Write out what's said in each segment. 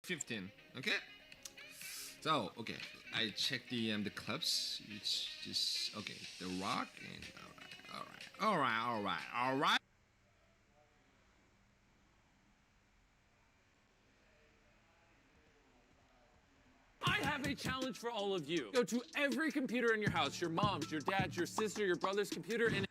15. Okay. So okay, I check the clubs. It's just okay. The Rock and all right. I have a challenge for all of you. Go to every computer in your house, your mom's, your dad's, your sister, your brother's computer, and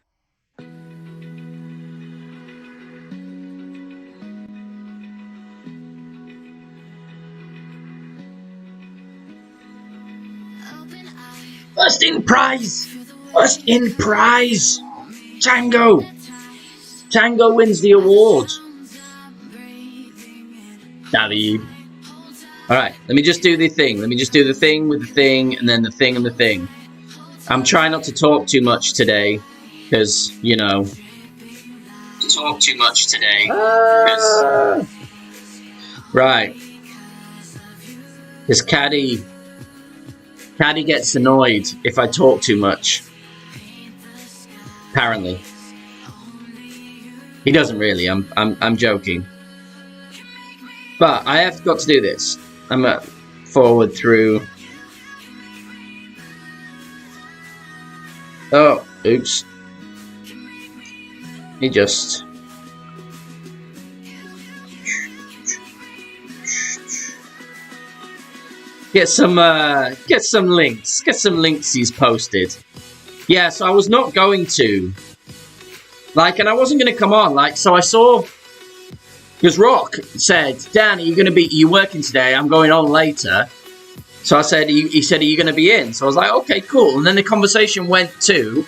First in prize! First in prize! Tango! Tango wins the award. David. Alright, let me just do the thing. Let me just do the thing with the thing, and then the thing and the thing. I'm trying not to talk too much today, because, you know... Talk too much today, because... Right. Because Caddy gets annoyed if I talk too much. Apparently. He doesn't really, I'm joking. But I have got to do this. I'm forward through. Oh, oops. He just... Get some links. Get some links he's posted. Yeah, so I was not going to. Like, and I wasn't going to come on. Like, so I saw... Because Rock said, Dan, are you working today? I'm going on later. So I said, he said, are you going to be in? So I was like, okay, cool. And then the conversation went to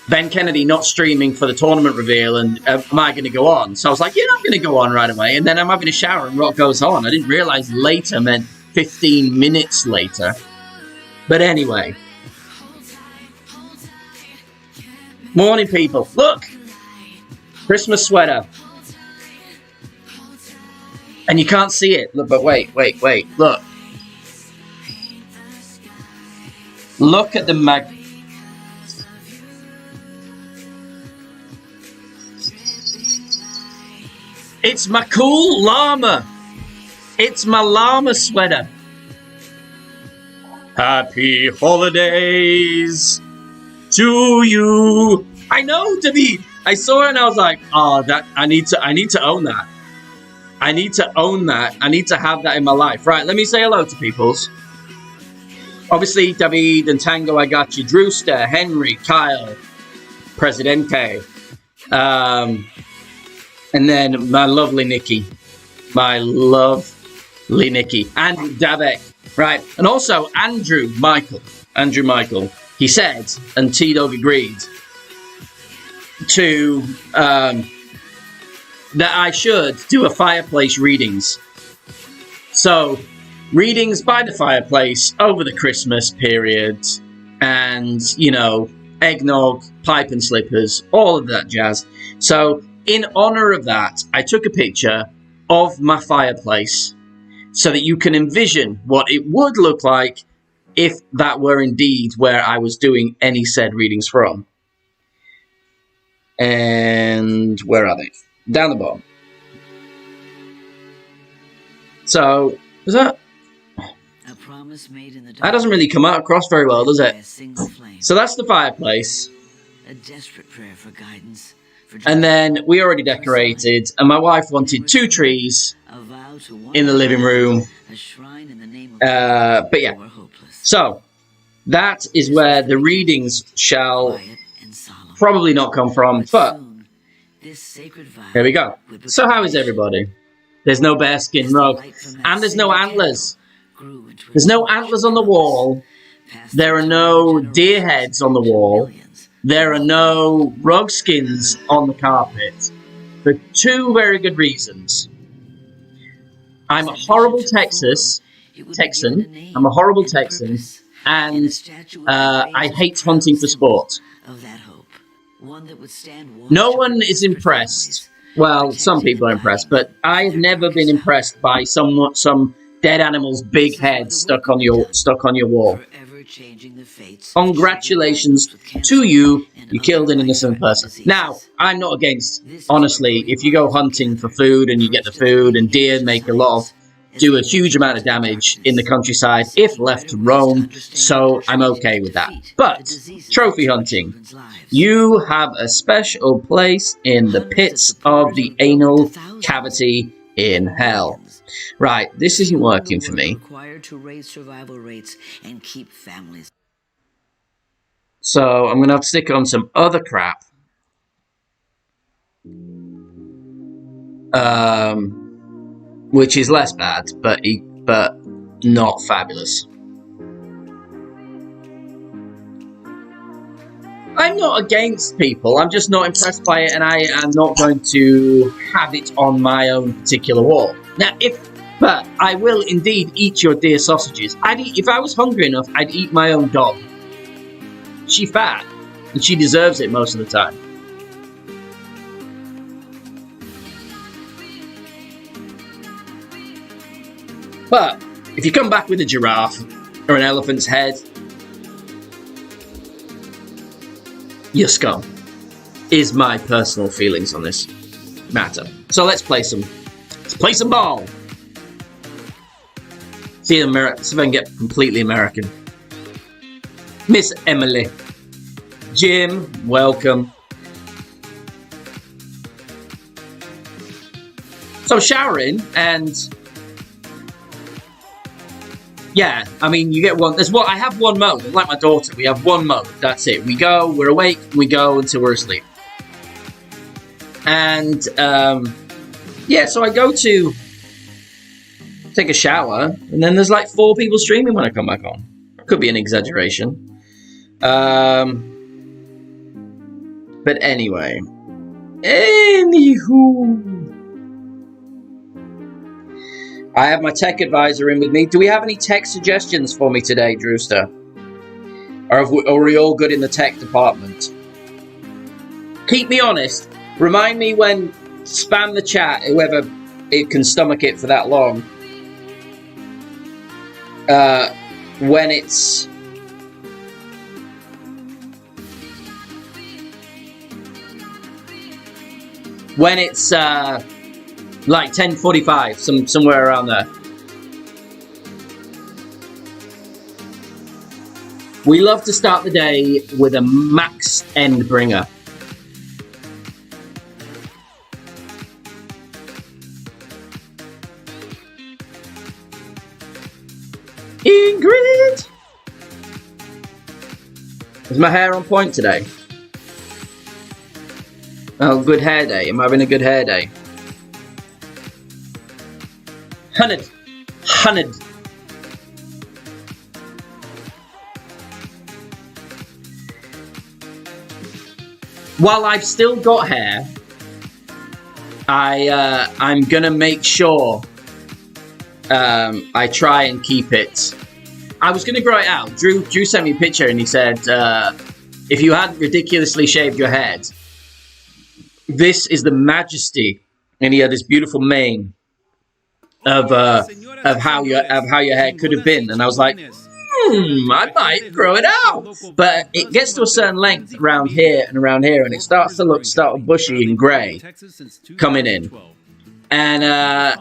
Ben Kennedy not streaming for the tournament reveal, and am I going to go on? So I was like, yeah, I'm going to go on right away. And then I'm having a shower and Rock goes on. I didn't realize later meant 15 minutes later. But anyway. Morning, people. Look! Christmas sweater. And you can't see it. Look, but wait. Look. Look at the mag... It's my cool llama. It's my llama sweater. Happy holidays to you. I know, David. I saw it and I was like, oh, that I need to own that. I need to own that. I need to have that in my life. Right, let me say hello to peoples. Obviously, David and Tango, I got you. Drewster, Henry, Kyle, Presidente. And then my lovely Nikki. My lovely Nikki. And Davek. Right. And also Andrew Michael. He said, and T-Dog agreed, to... that I should do a fireplace readings. So, readings by the fireplace over the Christmas period, and, you know, eggnog, pipe and slippers, all of that jazz. So, in honor of that, I took a picture of my fireplace so that you can envision what it would look like if that were indeed where I was doing any said readings from. And where are they? Down the bottom. So, is that... A promise made in the dark. That doesn't really come out across very well, does it? So that's the fireplace. A desperate prayer for guidance. And then we already decorated, and my wife wanted 2 trees in the living room. But yeah. So, that is where the readings shall probably not come from, but... Here we go. So how is everybody? There's no bearskin rug. And there's no antlers. There's no antlers on the wall. There are no deer heads on the wall. There are no rug skins on the carpet. For 2 very good reasons. I'm a horrible Texan. I'm a horrible Texan. And I hate hunting for sport. No one is impressed. Well, some people are impressed, but I have never been impressed by some dead animal's big head stuck on your wall. Congratulations to you. You killed an innocent person. Now, I'm not against, honestly, if you go hunting for food and you get the food, and deer make a lot of do a huge amount of damage in the countryside if left to roam, so I'm okay with that. But, trophy hunting. You have a special place in the pits of the anal cavity in hell. Right, this isn't working for me. So I'm going to have to stick on some other crap. Which is less bad, but not fabulous. I'm not against people, I'm just not impressed by it, and I am not going to have it on my own particular wall. Now, but I will indeed eat your dear sausages. If I was hungry enough, I'd eat my own dog. She's fat, and she deserves it most of the time. But if you come back with a giraffe or an elephant's head, you're scum, is my personal feelings on this matter. So let's play some ball. See if I can get completely American. Miss Emily. Jim, welcome. So I'm showering, and yeah, I mean, you get one. I have one mode. Like my daughter, we have one mode. That's it. We go, we're awake, we go until we're asleep. And yeah, so I go to take a shower, and then there's like 4 people streaming when I come back on. Could be an exaggeration. But anyway. Anywho. I have my tech advisor in with me. Do we have any tech suggestions for me today, Drewster? Or are we all good in the tech department? Keep me honest. Remind me when, spam the chat, whoever it can stomach it for that long. When it's like 10:45, somewhere around there. We love to start the day with a max end bringer. Ingrid! Is my hair on point today? Oh, good hair day. I'm having a good hair day. 100. While I've still got hair, I'm gonna make sure I try and keep it. I was gonna grow it out. Drew sent me a picture and he said, if you had ridiculously shaved your head, this is the majesty. And he had this beautiful mane of how your hair could have been, and I was like, I might grow it out, but it gets to a certain length around here, and it starts to look bushy and grey coming in, and I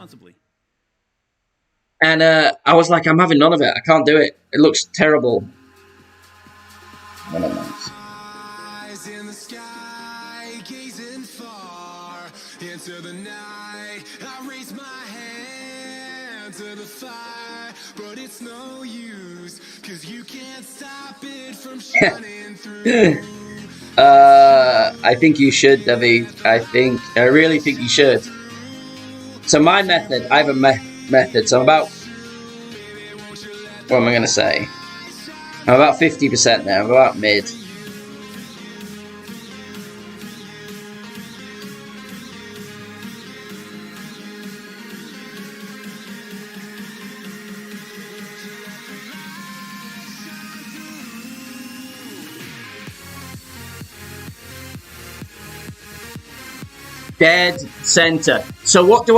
was like, I'm having none of it. I can't do it. It looks terrible. Eyes in the sky, gazing far into the night. I raise my hand to the fire, but it's no use, 'cause you can't stop it from shining through. I think you should, David. I really think you should. So my method, I have a method. So I'm about, what am I going to say? I'm about 50% now. I'm about mid. Dead center. So what do?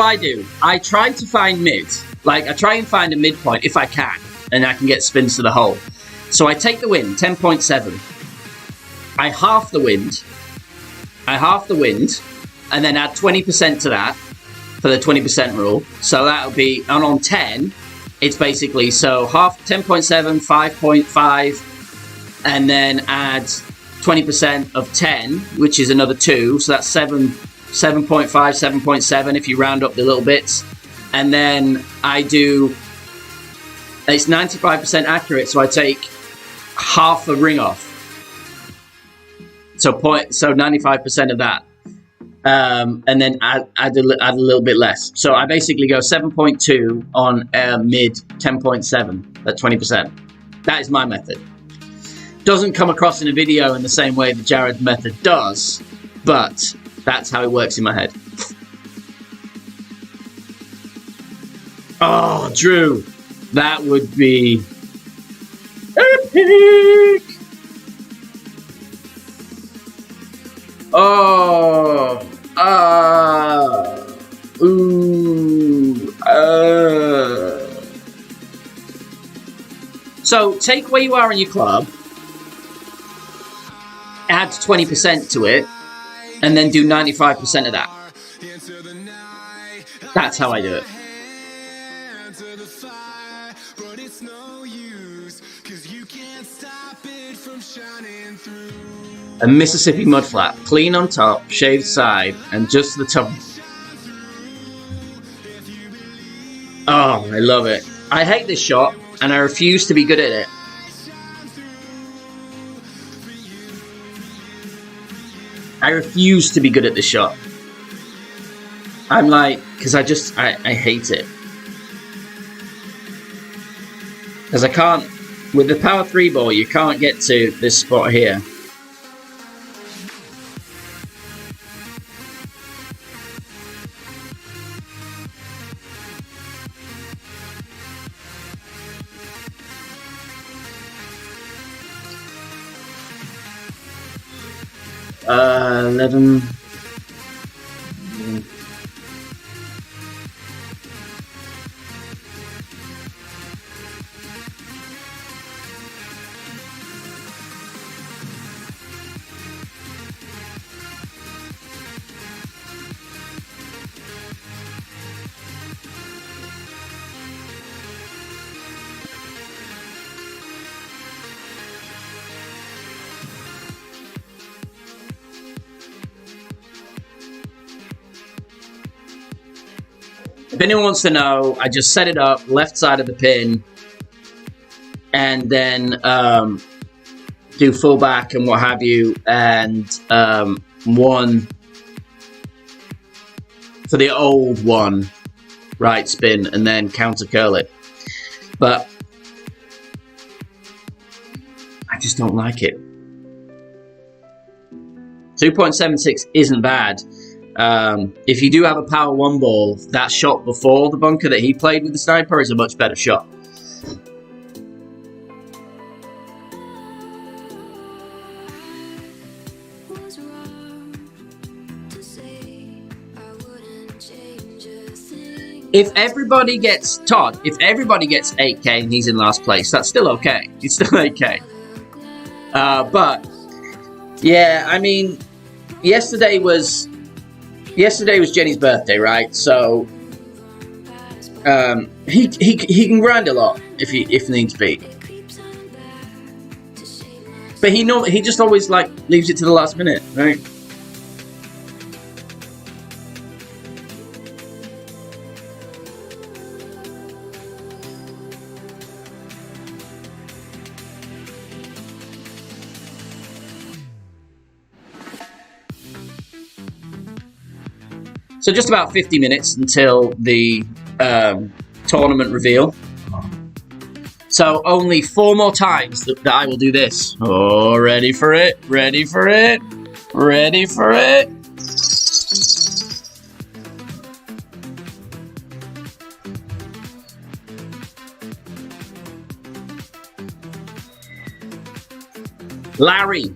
I try to find mid. Like, I try and find a midpoint if I can, and I can get spins to the hole. So I take the wind, 10.7. I half the wind, and then add 20% to that, for the 20% rule. So that'll be, and on 10, it's basically, so half, 10.7, 5.5, and then add 20% of 10, which is another 2, so that's 7.5, 7.7 if you round up the little bits. And then I do, it's 95% accurate, so I take half a ring off. So 95% of that. And then add a little bit less. So I basically go 7.2 on mid 10.7 at 20%. That is my method. Doesn't come across in a video in the same way that Jared's method does, but that's how it works in my head. Oh, Drew, that would be epic. Oh, ooh, So take where you are in your club, add 20% to it, and then do 95% of that. That's how I do it. A Mississippi mudflat, clean on top, shaved side, and just the top. Oh, I love it. I hate this shot, and I refuse to be good at it. I refuse to be good at this shot. I'm like, because I hate it. Because I can't, with the power 3 ball, you can't get to this spot here. Uh, 11. If anyone wants to know, I just set it up, left side of the pin, and then do full back and what have you, and one for the old one, right spin, and then counter curl it. But I just don't like it. 2.76 isn't bad. If you do have a power 1 ball, that shot before the bunker that he played with the sniper is a much better shot. If everybody gets, Todd, if everybody gets 8K and he's in last place, that's still okay. It's still 8K. But, yeah, I mean, yesterday was Jenny's birthday, right? So he can grind a lot if needs be. But he just always like leaves it to the last minute, right? So just about 50 minutes until the tournament reveal. So only 4 more times that I will do this. Oh, ready for it, ready for it, ready for it. Larry.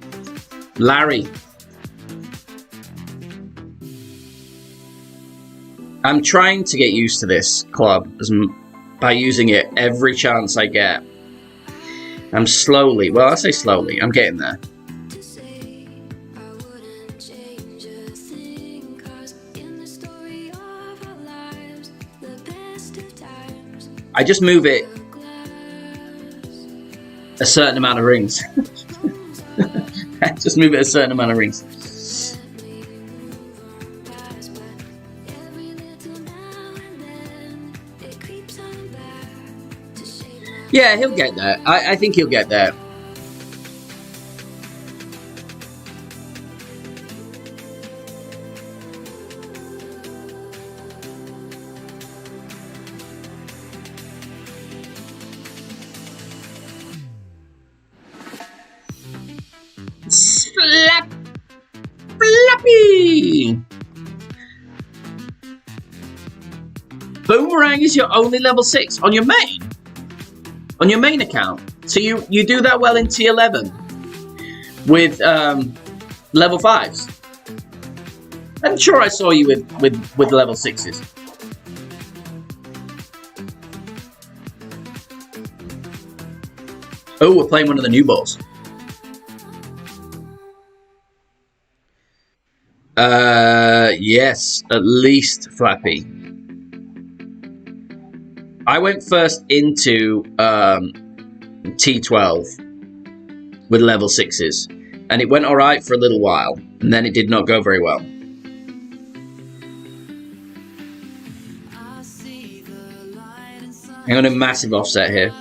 I'm trying to get used to this club by using it every chance I get. I'm slowly, well, I say slowly, I'm getting there. I just move it a certain amount of rings. Just move it a certain amount of rings. Yeah, he'll get there. I think he'll get there. Flappy! Boomerang is your only level 6 on your main? On your main account? So you do that well in T11 with level 5s? I'm sure I saw you with level 6s. Oh, we're playing one of the new balls. Yes, at least Flappy. I went first into T12 with level 6s, and it went alright for a little while, and then it did not go very well. I'm on a massive offset here.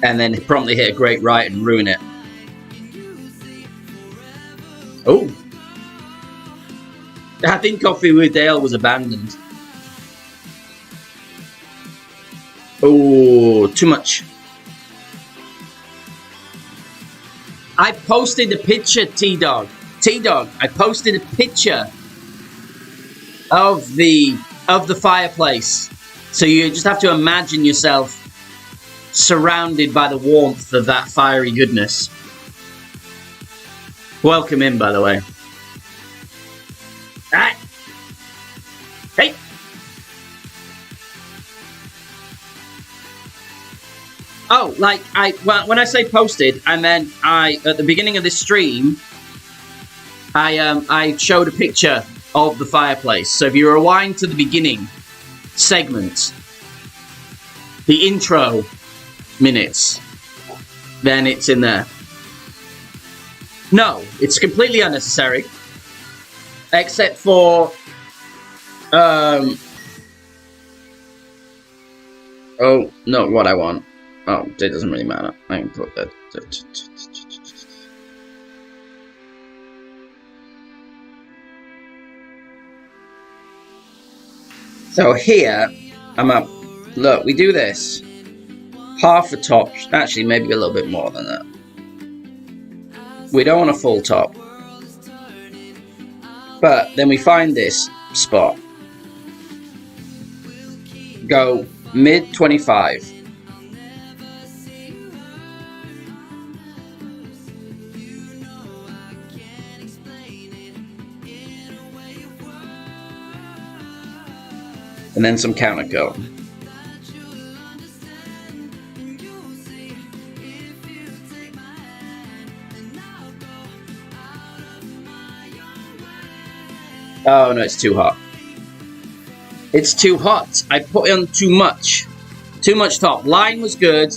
And then promptly hit a great right and ruin it. Oh. I think Coffee with Dale was abandoned. Oh, too much. I posted a picture, T-Dog. T-Dog, I posted a picture of the fireplace. So you just have to imagine yourself surrounded by the warmth of that fiery goodness. Welcome in, by the way. Ah. Hey! Oh, like, when I say posted, I meant at the beginning of this stream, I showed a picture of the fireplace. So if you rewind to the beginning segment, the intro minutes, then it's in there. No, it's completely unnecessary, except for oh, not what I want. Oh, it doesn't really matter. I can put that. So here I'm up. Look, we do this. Half a top, actually maybe a little bit more than that. We don't want a full top. But then we find this spot. Go mid 25. And then some counter coat. Oh no, it's too hot. It's too hot. I put on too much. Too much top. Line was good.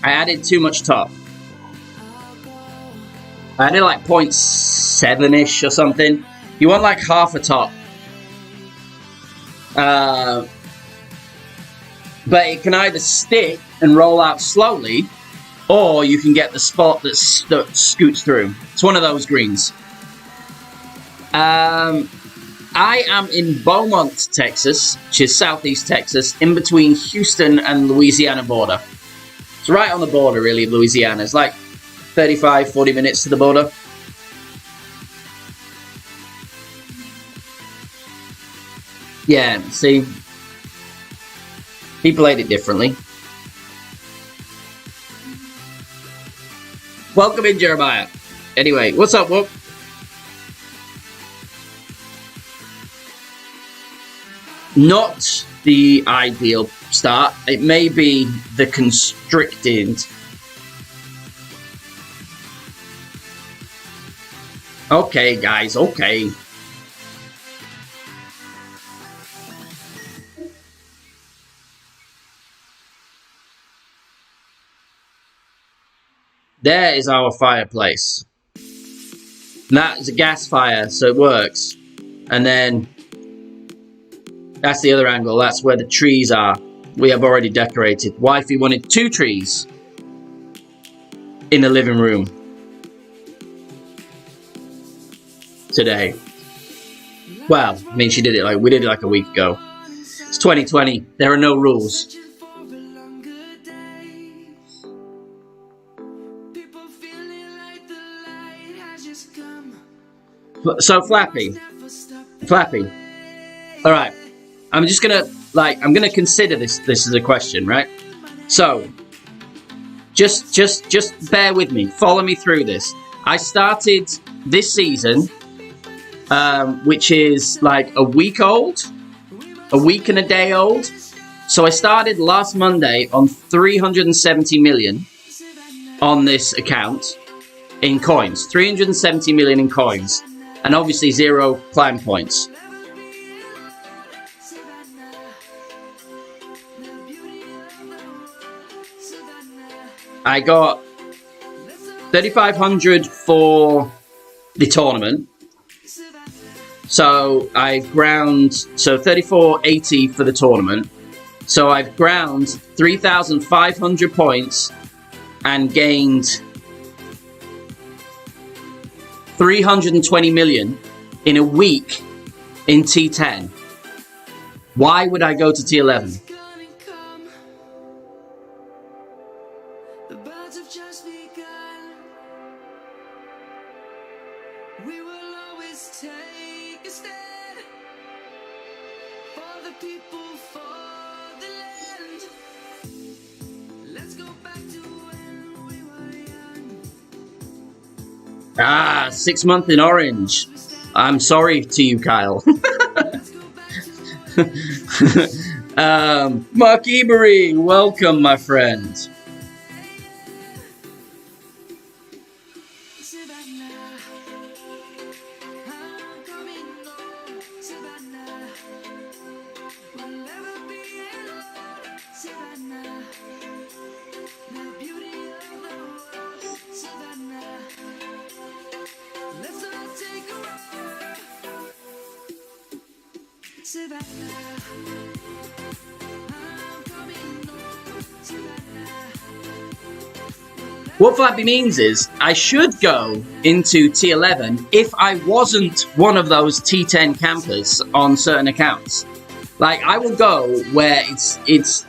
I added too much top. I added like 0.7-ish or something. You want like half a top. But it can either stick and roll out slowly, or you can get the spot that scoots through. It's one of those greens. I am in Beaumont, Texas, which is southeast Texas, in between Houston and Louisiana border. It's right on the border, really, of Louisiana. It's like 35, 40 minutes to the border. Yeah, see, he played it differently. Welcome in, Jeremiah. Anyway, what's up, Whoop? Not the ideal start. It may be the constricted. Okay, guys, okay. There is our fireplace. That is a gas fire, so it works. And then that's the other angle. That's where the trees are. We have already decorated. Wifey wanted 2 trees in the living room today. Well, I mean, we did it like a week ago. It's 2020. There are no rules. So Flappy. All right. I'm just gonna I'm gonna consider this as a question, right? So just bear with me. Follow me through this. I started this season, which is like a week old, a week and a day old. So I started last Monday on 370 million on this account in coins. 370 million in coins. And obviously 0 clan points. I got 3,500 for the tournament. So I've ground, so 3,480 for the tournament. So I've ground 3,500 points and gained 320 million in a week in T10. Why would I go to T11? Ah, 6 months in orange. I'm sorry to you, Kyle. Mark Ebery, welcome, my friend. What Flappy means is I should go into T11 if I wasn't one of those T10 campers on certain accounts. Like, I will go where it's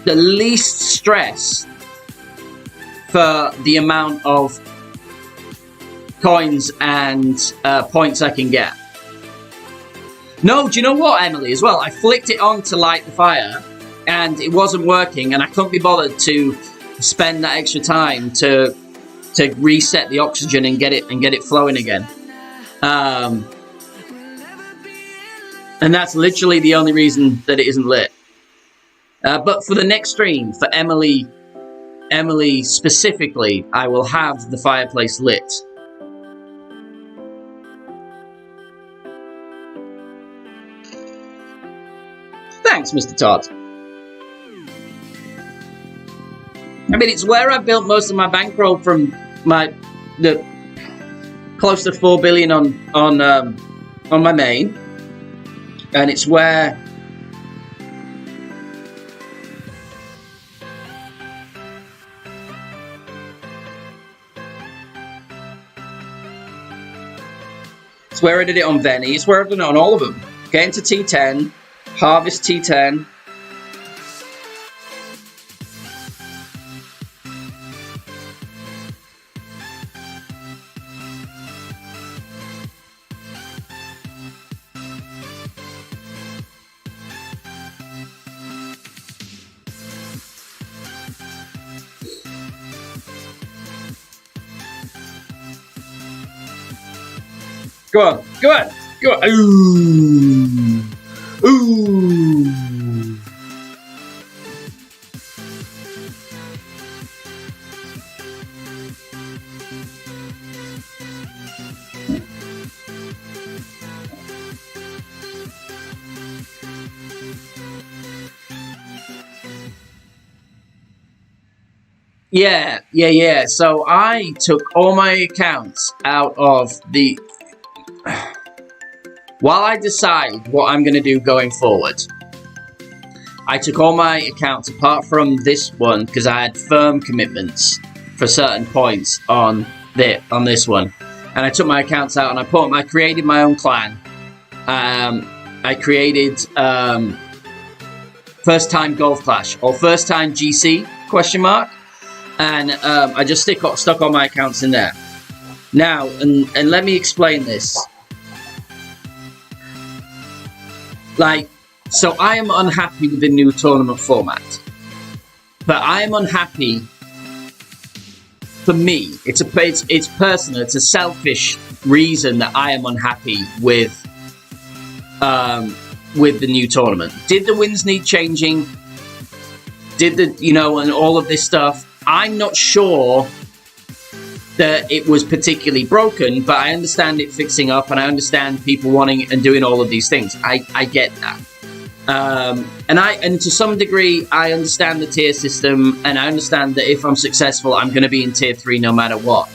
the least stress for the amount of coins and points I can get. No, do you know what, Emily, as well? I flicked it on to light the fire and it wasn't working and I couldn't be bothered to spend that extra time to reset the oxygen and get it flowing again. And that's literally the only reason that it isn't lit. But for the next stream, for Emily specifically, I will have the fireplace lit. Thanks, Mr. Todd. I mean, it's where I built most of my bankroll from the close to 4 billion on my main, and it's where I did it on Venny. It's where I've done it on all of them. Get into T10, harvest T10. Go on, go on, go on. Ooh. Ooh. Yeah. So I took all my accounts out of the... While I decide what I'm going to do going forward, I took all my accounts apart from this one because I had firm commitments for certain points on this one. And I took my accounts out and I created my own clan. I created First Time Golf Clash or First Time GC ? And I just stuck all my accounts in there. Now, and let me explain this. Like, so I am unhappy with the new tournament format. But I am unhappy for me. It's personal. It's a selfish reason that I am unhappy with the new tournament. Did the wins need changing? Did and all of this stuff? I'm not sure that it was particularly broken, but I understand it fixing up, and I understand people wanting and doing all of these things. I get that. And to some degree, I understand the tier system, and I understand that if I'm successful, I'm going to be in tier 3 no matter what.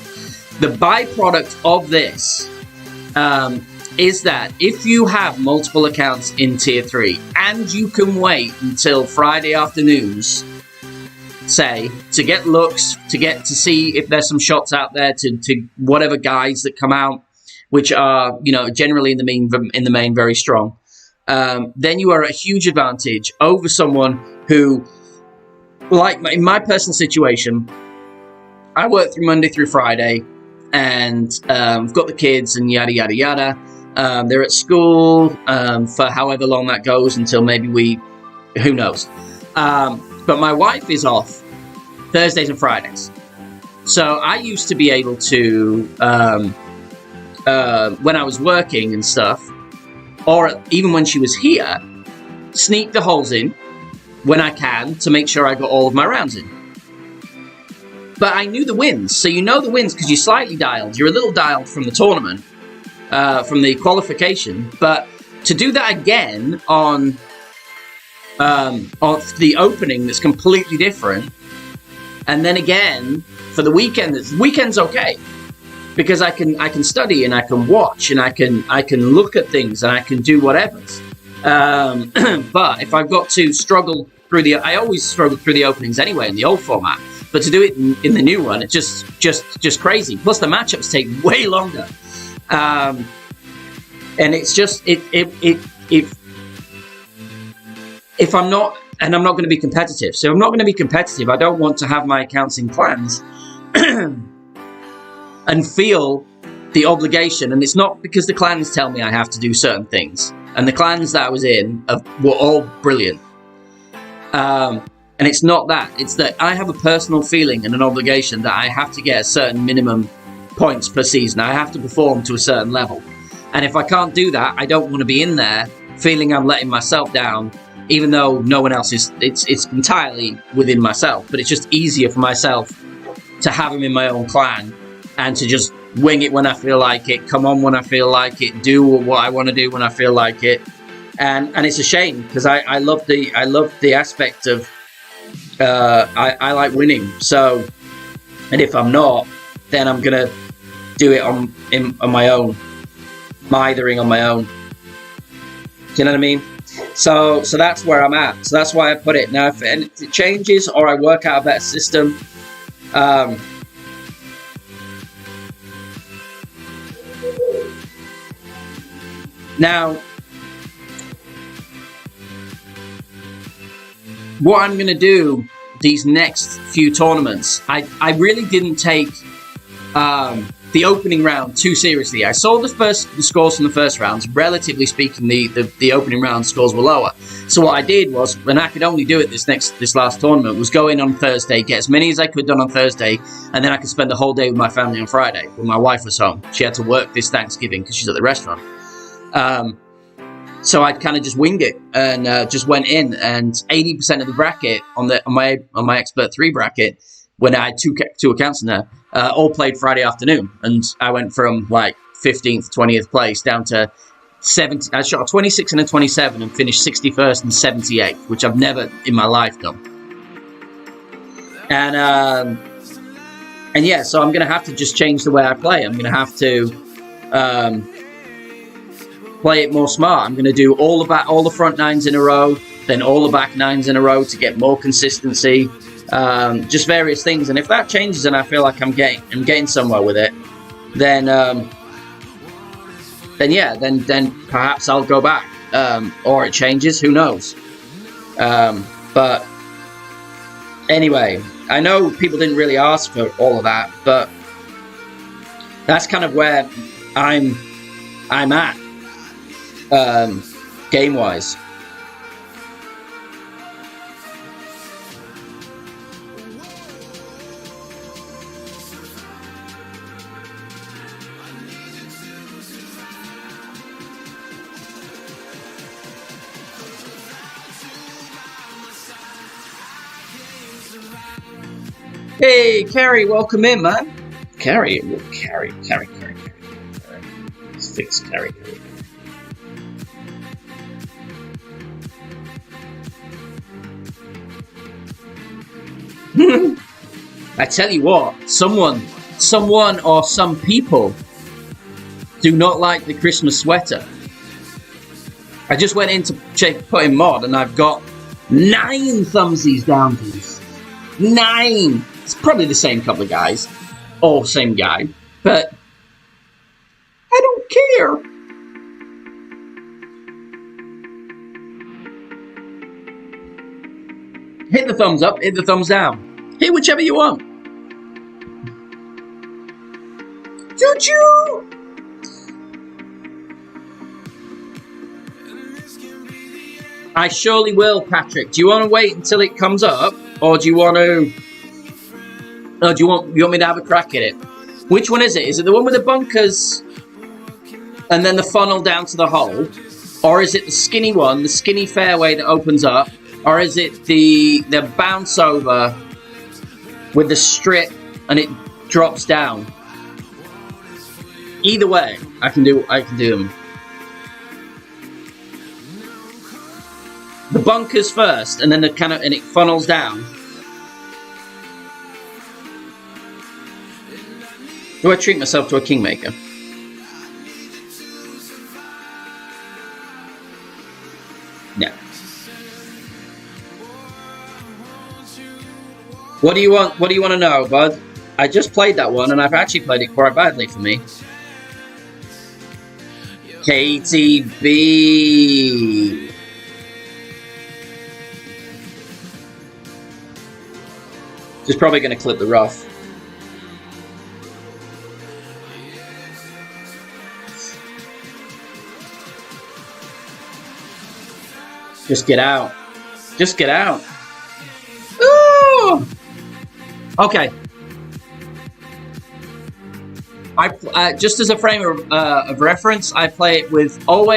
The byproduct of this is that if you have multiple accounts in tier 3, and you can wait until Friday afternoons, say, to get looks, to see if there's some shots out there, to whatever guides that come out, which are, generally in the main very strong, then you are at a huge advantage over someone who, like in my personal situation, I work through Monday through Friday, and I've got the kids and yada yada yada. They're at school for however long that goes until maybe who knows. But my wife is off Thursdays and Fridays. So I used to be able to, when I was working and stuff, or even when she was here, sneak the holes in when I can to make sure I got all of my rounds in. But I knew the wins. So you know the wins because you're slightly dialed. You're a little dialed from the tournament, from the qualification. But to do that again on the opening that's completely different, and then again for the weekend, the weekend's okay because I can study and I can watch and I can look at things and I can do whatever. But if I've got to struggle through I always struggled through the openings anyway in the old format, but to do it in the new one, it's just crazy. Plus the matchups take way longer, and it's just if I'm not, and I'm not going to be competitive. So I'm not going to be competitive. I don't want to have my accounts in clans and feel the obligation. And it's not because the clans tell me I have to do certain things. And the clans that I was in were all brilliant. And it's not that. It's that I have a personal feeling and an obligation that I have to get a certain minimum points per season. I have to perform to a certain level. And if I can't do that, I don't want to be in there feeling I'm letting myself down, even though no one else is. It's entirely within myself, but it's just easier for myself to have them in my own clan and to just wing it when I feel like it, come on when I feel like it, do what I want to do when I feel like it. And it's a shame because I love the aspect of I like winning. So, and if I'm not, then I'm gonna do it on my own, mithering on my own. Do you know what I mean? So that's where I'm at. So that's why I put it. Now, if it changes or I work out a better system, now, what I'm going to do these next few tournaments, I really didn't take the opening round too seriously. I saw the scores from the first rounds. Relatively speaking, the opening round scores were lower. So what I did was, when I could only do it this last tournament, was go in on Thursday, get as many as I could done on Thursday, and then I could spend the whole day with my family on Friday when my wife was home. She had to work this Thanksgiving because she's at the restaurant. So I'd kind of just wing it and just went in, and 80% of the bracket on my Expert 3 bracket, when I had two accounts in there, all played Friday afternoon, and I went from like 15th, 20th place down to 70. I shot a 26 and a 27 and finished 61st and 78th, which I've never in my life done. And yeah, so I'm gonna have to just change the way I play. I'm gonna have to play it more smart. I'm gonna do all the front nines in a row, then all the back nines in a row to get more consistency. Just various things, and if that changes and I feel like I'm getting somewhere with it, then perhaps I'll go back, or it changes. Who knows? But anyway, I know people didn't really ask for all of that, but that's kind of where I'm at, game wise. Hey, Carrie, welcome in, man. Carrie. Let's fix Carrie. I tell you what, someone or some people do not like the Christmas sweater. I just went in to put in mod, and I've got 9 thumbsies downsies. 9! It's probably the same couple of guys, or same guy, but I don't care. Hit the thumbs up, hit the thumbs down. Hit whichever you want. Choo-choo! I surely will, Patrick. Do you want to wait until it comes up, or do you want to... Oh, you want me to have a crack at it? Which one is it? Is it the one with the bunkers and then the funnel down to the hole? Or is it the skinny one, the skinny fairway that opens up? Or is it the bounce over with the strip and it drops down? Either way, I can do them. The bunkers first, and then and it funnels down. Do I treat myself to a kingmaker? No. What do you want? What do you want to know, bud? I just played that one, and I've actually played it quite badly for me. KTB. Just probably going to clip the rough. Just get out. Just get out. Ooh! Okay. Just as a frame of reference, I play it with play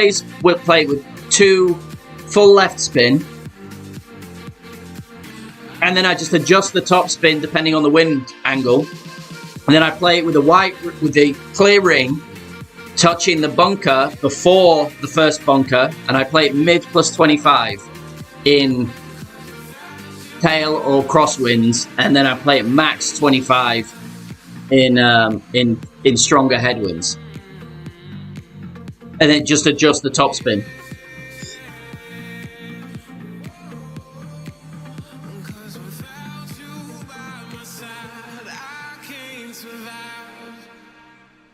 it with 2 full left spin, and then I just adjust the top spin depending on the wind angle, and then I play it with the clear ring, touching the bunker before the first bunker, and I play it mid plus 25 in tail or crosswinds, and then I play it max 25 in stronger headwinds, and then just adjust the top spin.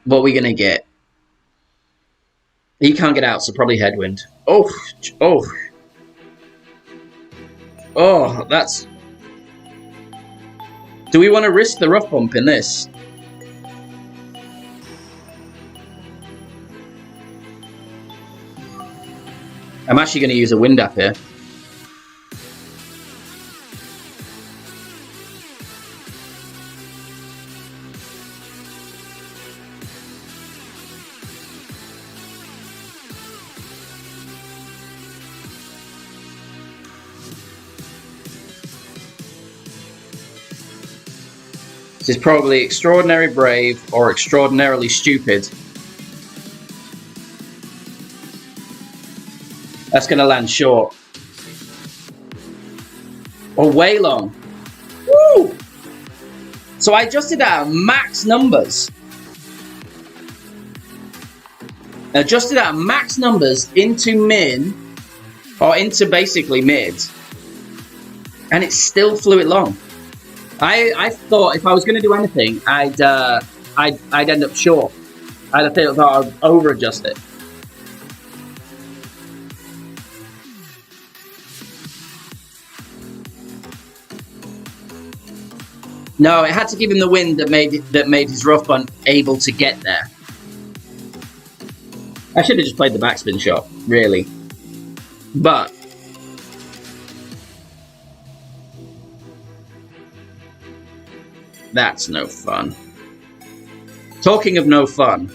What are we gonna get? He can't get out, so probably headwind. Oh, that's... Do we want to risk the rough bump in this? I'm actually going to use a wind up here. This is probably extraordinary brave or extraordinarily stupid. That's going to land short. Or way long. Woo! So I adjusted our max numbers. Adjusted our max numbers into min, or into basically mid, and it still flew it long. I thought if I was going to do anything, I'd end up short. I thought I'd over adjust it. No, it had to give him the wind that made his rough bun able to get there. I should have just played the backspin shot, really. But that's no fun. Talking of no fun.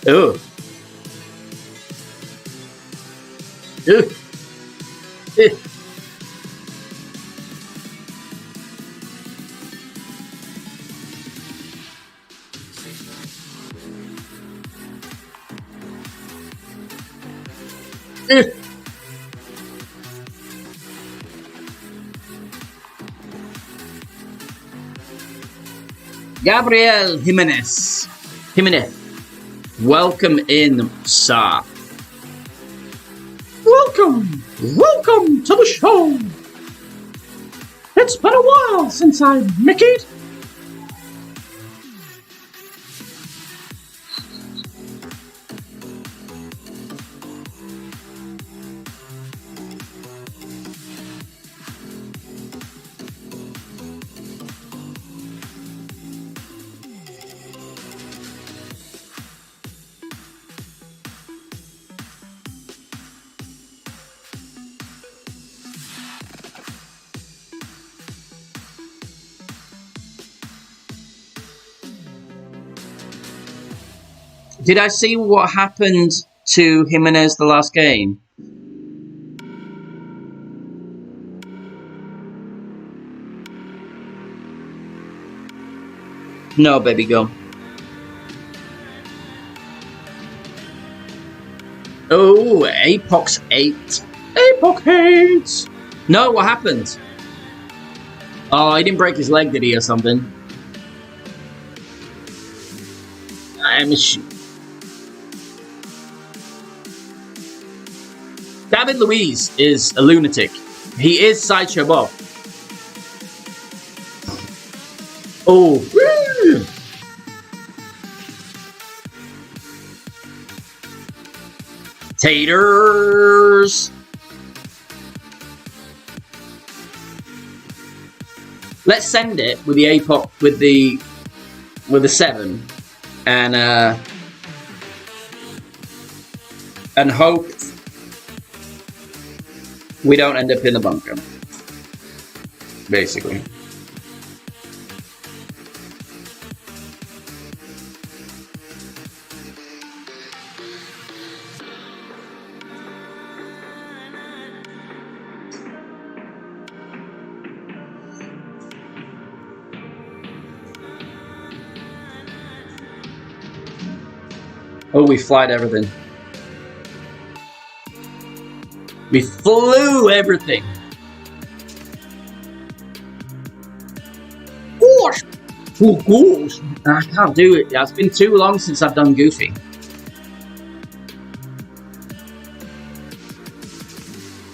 Ooh. Ooh. Gabriel Jimenez. Welcome in, sir. Welcome to the show. It's been a while since I've Mickeyed. Did I see what happened to Jimenez the last game? No, baby girl. Oh, Apox 8. Apox 8! No, what happened? Oh, he didn't break his leg, did he, or something? David Luiz is a lunatic. He is Sideshow Bob. Oh. Woo. Taters. Let's send it with the APOC with the 7 and hope we don't end up in the bunker, basically. Oh, we flied everything. We flew everything. Gosh. Oh, gosh. I can't do it. It's been too long since I've done Goofy.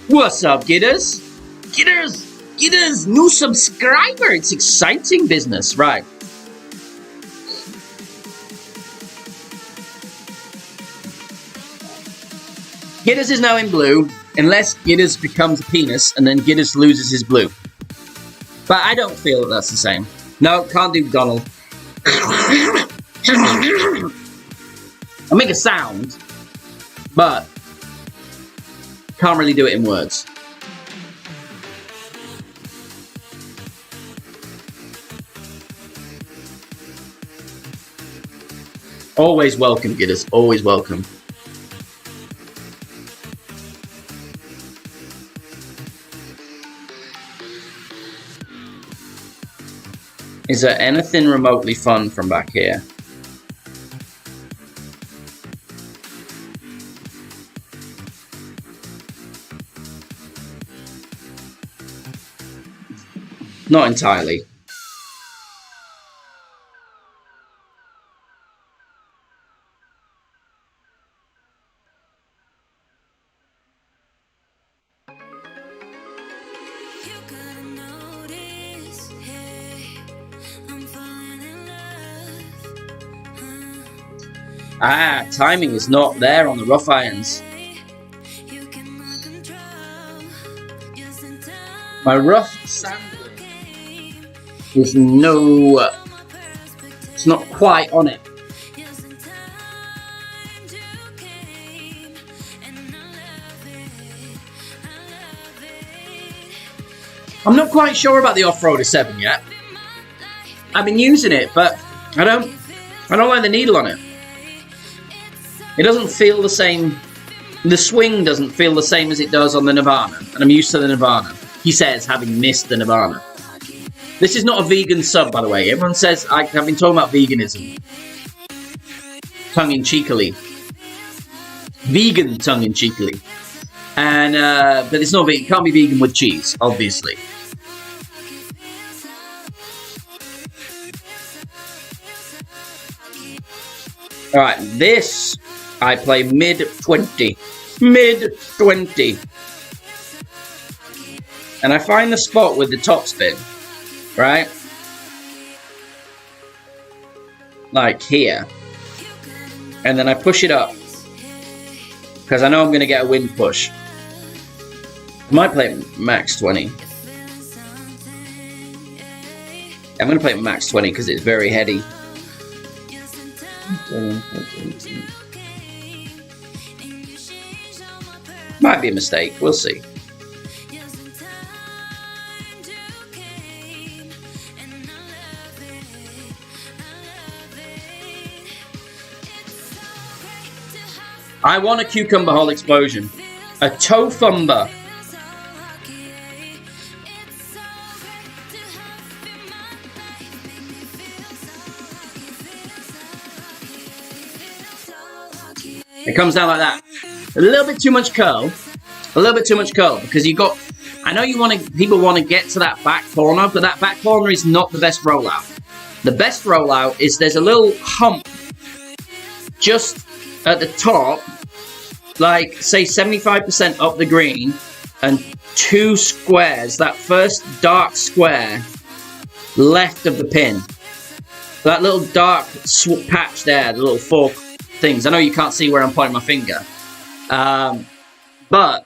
What's up, Gidders? Gidders, new subscriber. It's exciting business, right? Gidders is now in blue, unless Gidders becomes a penis and then Gidders loses his blue. But I don't feel that that's the same. No, can't do Donald. I make a sound, but can't really do it in words. Always welcome, Gidders. Always welcome. Is there anything remotely fun from back here? Not entirely. Ah, timing is not there on the rough irons. My rough sandwich is no... It's not quite on it. I'm not quite sure about the Off-Roader 7 yet. I've been using it, but I don't like the needle on it. It doesn't feel the same. The swing doesn't feel the same as it does on the Nirvana, and I'm used to the Nirvana. He says, having missed the Nirvana. This is not a vegan sub, by the way. Everyone says I've been talking about veganism, tongue-in-cheekily, vegan tongue-in-cheekily, and but it's not vegan. It can't be vegan with cheese, obviously. All right, this. I play mid-20. Mid-20. And I find the spot with the top spin, right? Like here. And then I push it up. Because I know I'm going to get a wind push. I might play it max 20. I'm going to play it max 20 because it's very heady. Might be a mistake. We'll see. I want a cucumber hole explosion. A tofumba. It comes down like that. A little bit too much curl. A little bit too much curl because you got. I know you want to. People want to get to that back corner, but that back corner is not the best rollout. The best rollout is there's a little hump just at the top, like say 75% up the green, and two squares. That first dark square left of the pin. That little dark patch there, the little four things. I know you can't see where I'm pointing my finger. But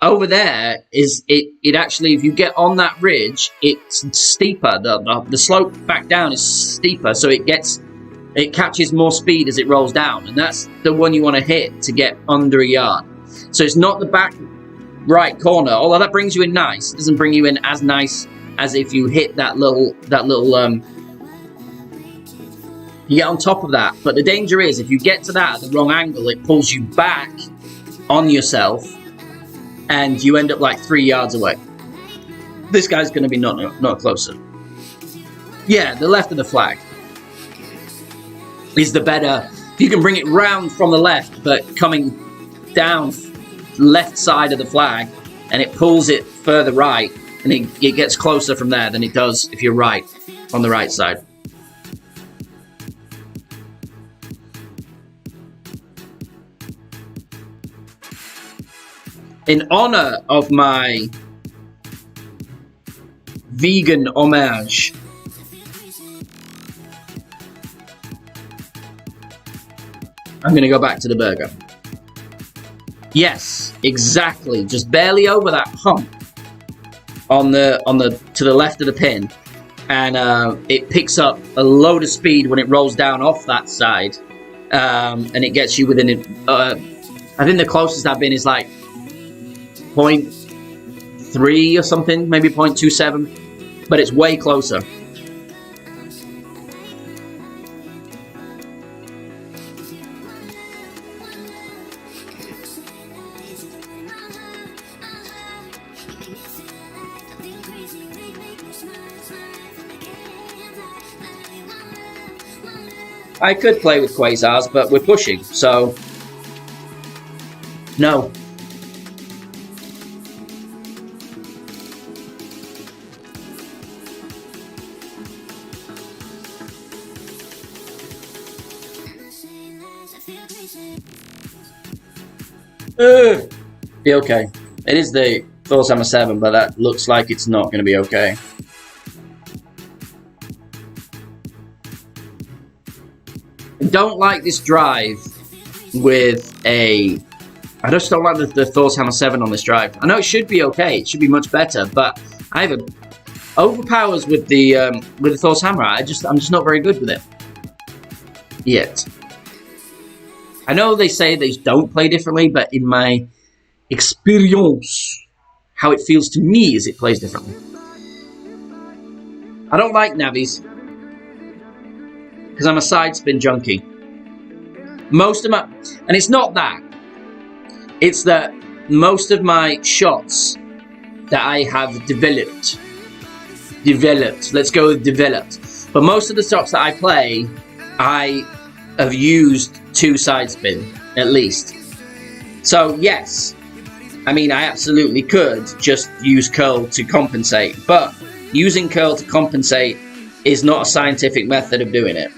over there is it actually, if you get on that ridge, it's steeper. The slope back down is steeper, so it catches more speed as it rolls down, and that's the one you want to hit to get under a yard. So it's not the back right corner, although that brings you in nice. It doesn't bring you in as nice as if you hit that little you get on top of that. But the danger is if you get to that at the wrong angle, it pulls you back on yourself and you end up like 3 yards away. This guy's going to be not closer. Yeah, the left of the flag is the better. You can bring it round from the left, but coming down left side of the flag, and it pulls it further right, and it gets closer from there than it does if you're right on the right side. In honor of my vegan homage, I'm going to go back to the burger. Yes, exactly. Just barely over that hump on the to the left of the pin, and it picks up a load of speed when it rolls down off that side, and it gets you within it. I think the closest I've been is like 0.3 or something, maybe 0.27, but it's way closer. I could play with quasars, but we're pushing, so no. Be okay. It is the Thor's Hammer 7, but that looks like it's not going to be okay. Don't like this drive with a... I just don't like the Thor's Hammer 7 on this drive. I know it should be okay, it should be much better, but I have overpowers with the Thor's Hammer. I'm just not very good with it yet. I know they say they don't play differently, but in my experience, how it feels to me is it plays differently. I don't like navies because I'm a side spin junkie. Most of my... And it's not that. It's that most of my shots that I have developed. Let's go with developed. But most of the shots that I play, I have used 2 side spin, at least. So, yes. I mean, I absolutely could just use curl to compensate. But using curl to compensate is not a scientific method of doing it.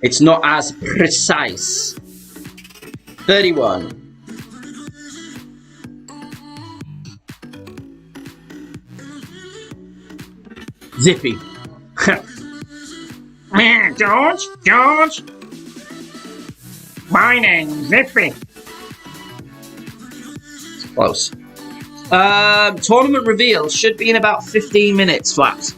It's not as precise. 31. Zippy. George. My name's Zippy. It's close. Tournament reveal should be in about 15 minutes flat.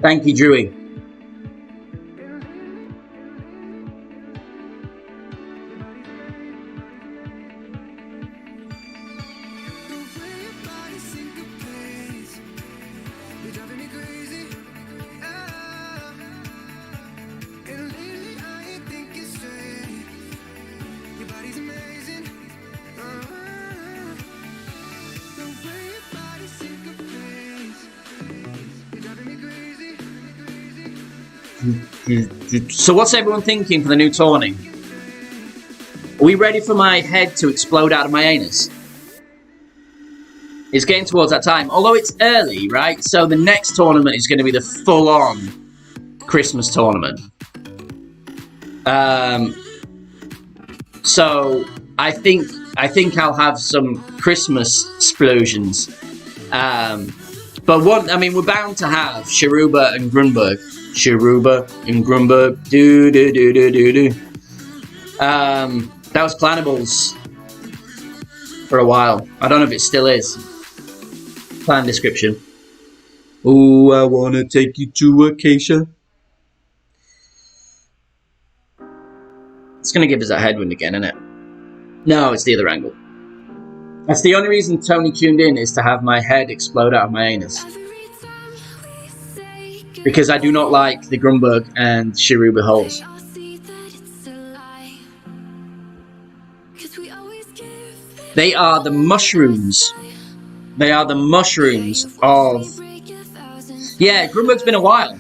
Thank you, Drewy. So what's everyone thinking for the new tourney? Are we ready for my head to explode out of my anus? It's getting towards that time. Although it's early, right? So the next tournament is going to be the full-on Christmas tournament. So I think I'll have some Christmas explosions. But we're bound to have Sharuba and Grunberg. That was Planables for a while. I don't know if it still is. Plan description. Oh, I wanna take you to Acacia. It's gonna give us that headwind again, isn't it? No, it's the other angle. That's the only reason Tony tuned in, is to have my head explode out of my anus. Because I do not like the Grunberg and Sharuba holes. They are the mushrooms. They are the mushrooms of... Yeah, Grunberg's been a while.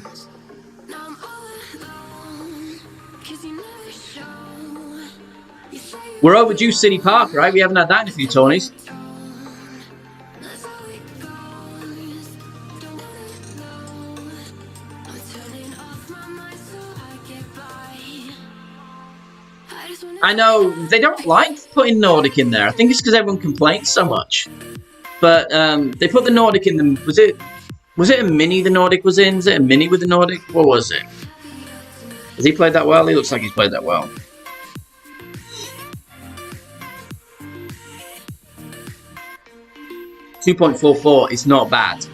We're overdue City Park, right? We haven't had that in a few tourneys. I know, they don't like putting Nordic in there. I think it's because everyone complains so much. But they put the Nordic in them, was it Was it a mini the Nordic was in? Is it a mini with the Nordic? What was it? Has he played that well? He looks like he's played that well. .44 is not bad.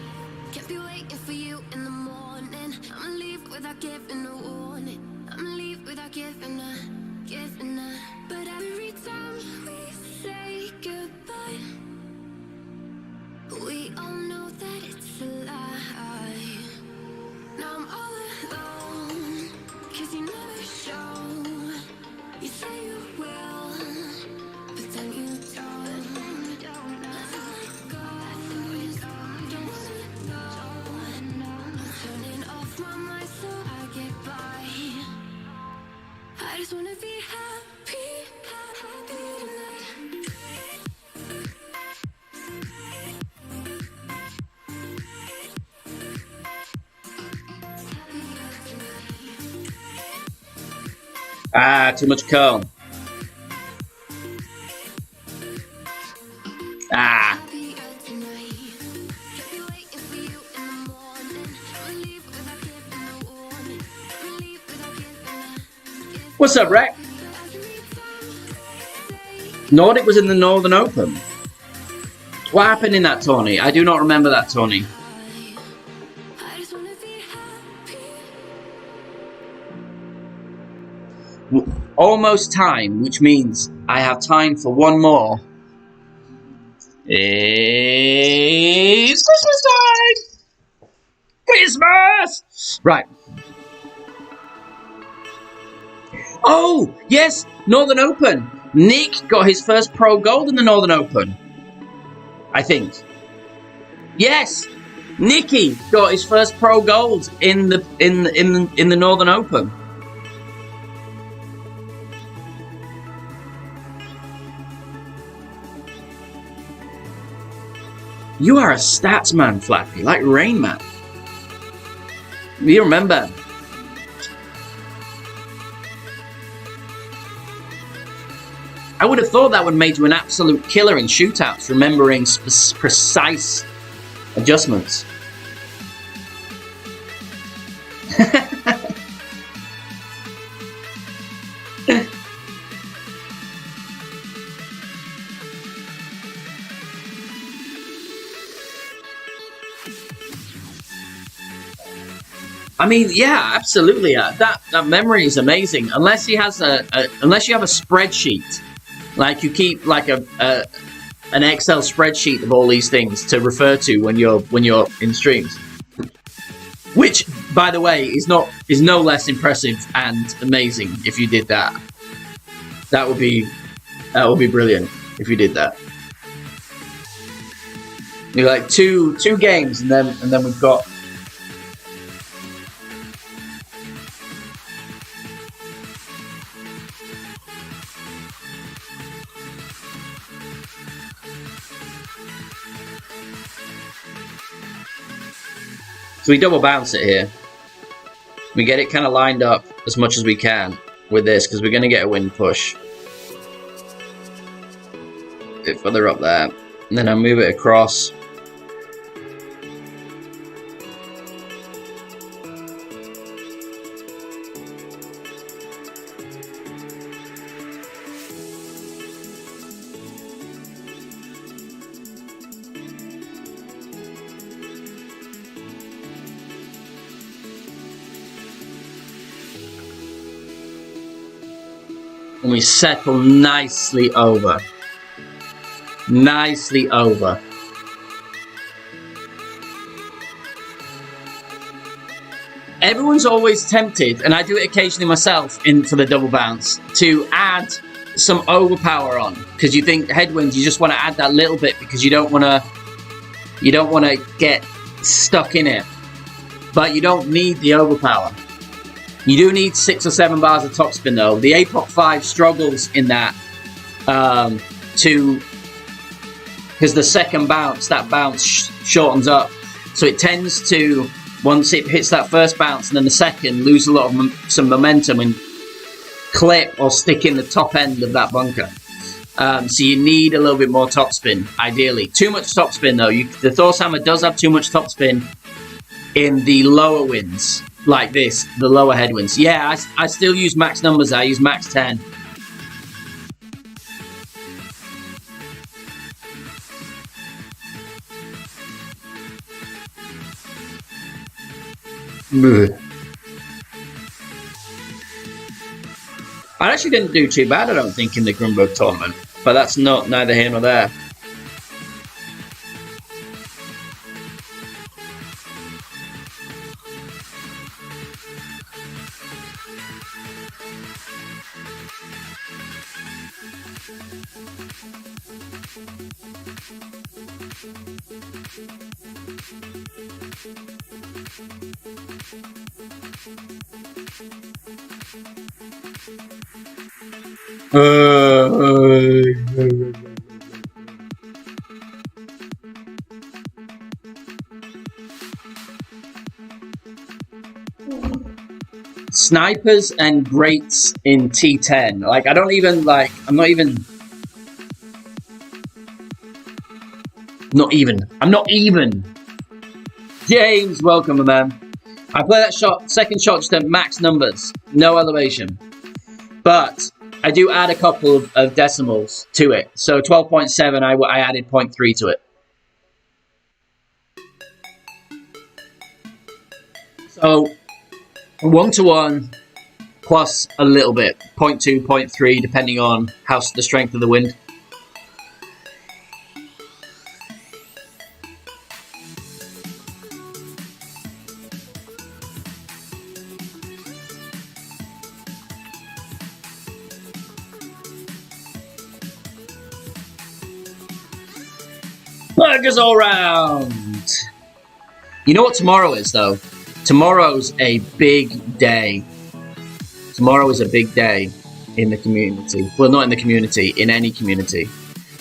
Ah, too much curl. Ah. What's up, Rec? Nordic was in the Northern Open. What happened in that tourney? I do not remember that tourney. Almost time, which means I have time for one more. It's Christmas time! Christmas! Right. Oh, yes, Northern Open. Nick got his first pro gold in the Northern Open. I think. Yes, Nicky got his first pro gold in the Northern Open. You are a stats man, Flappy, like Rain Man. You remember? I would have thought that would have made you an absolute killer in shootouts, remembering precise adjustments. I mean, yeah, absolutely. That memory is amazing. Unless he has unless you have a spreadsheet, like you keep like an Excel spreadsheet of all these things to refer to when you're in streams. Which, by the way, is no less impressive and amazing. If you did that, that would be brilliant. If you did that, you're like two games, and then we've got. So we double bounce it here. We get it kind of lined up as much as we can with this, because we're going to get a wind push. A bit further up there. And then I move it across. And we settle nicely over. Nicely over. Everyone's always tempted, and I do it occasionally myself for the double bounce, to add some overpower on, because you think headwinds, you just want to add that little bit because you don't want to get stuck in it. But you don't need the overpower. You do need 6 or 7 bars of topspin though. The APOC 5 struggles in that because the second bounce, that bounce shortens up. So it tends to, once it hits that first bounce and then the second, lose a lot of some momentum and clip or stick in the top end of that bunker. So you need a little bit more topspin, ideally. Too much topspin though. The Thor's Hammer does have too much topspin in the lower winds, like this, the lower headwinds. Yeah, I still use max numbers. I use max 10. I actually didn't do too bad, I don't think, in the Grunberg tournament, but that's neither here nor there. Snipers and greats in T10. Like, I don't even, like, I'm not even... I'm not even. James, welcome, man. I play that second shot just at max numbers. No elevation. But I do add a couple of decimals to it. So 12.7, I added 0.3 to it. So 1-to-1 plus a little bit. 0.2, 0.3, depending on how the strength of the wind. Burgers all round. You know what tomorrow is, though? Tomorrow's a big day. Tomorrow is a big day in the community. Well, not in the community, in any community.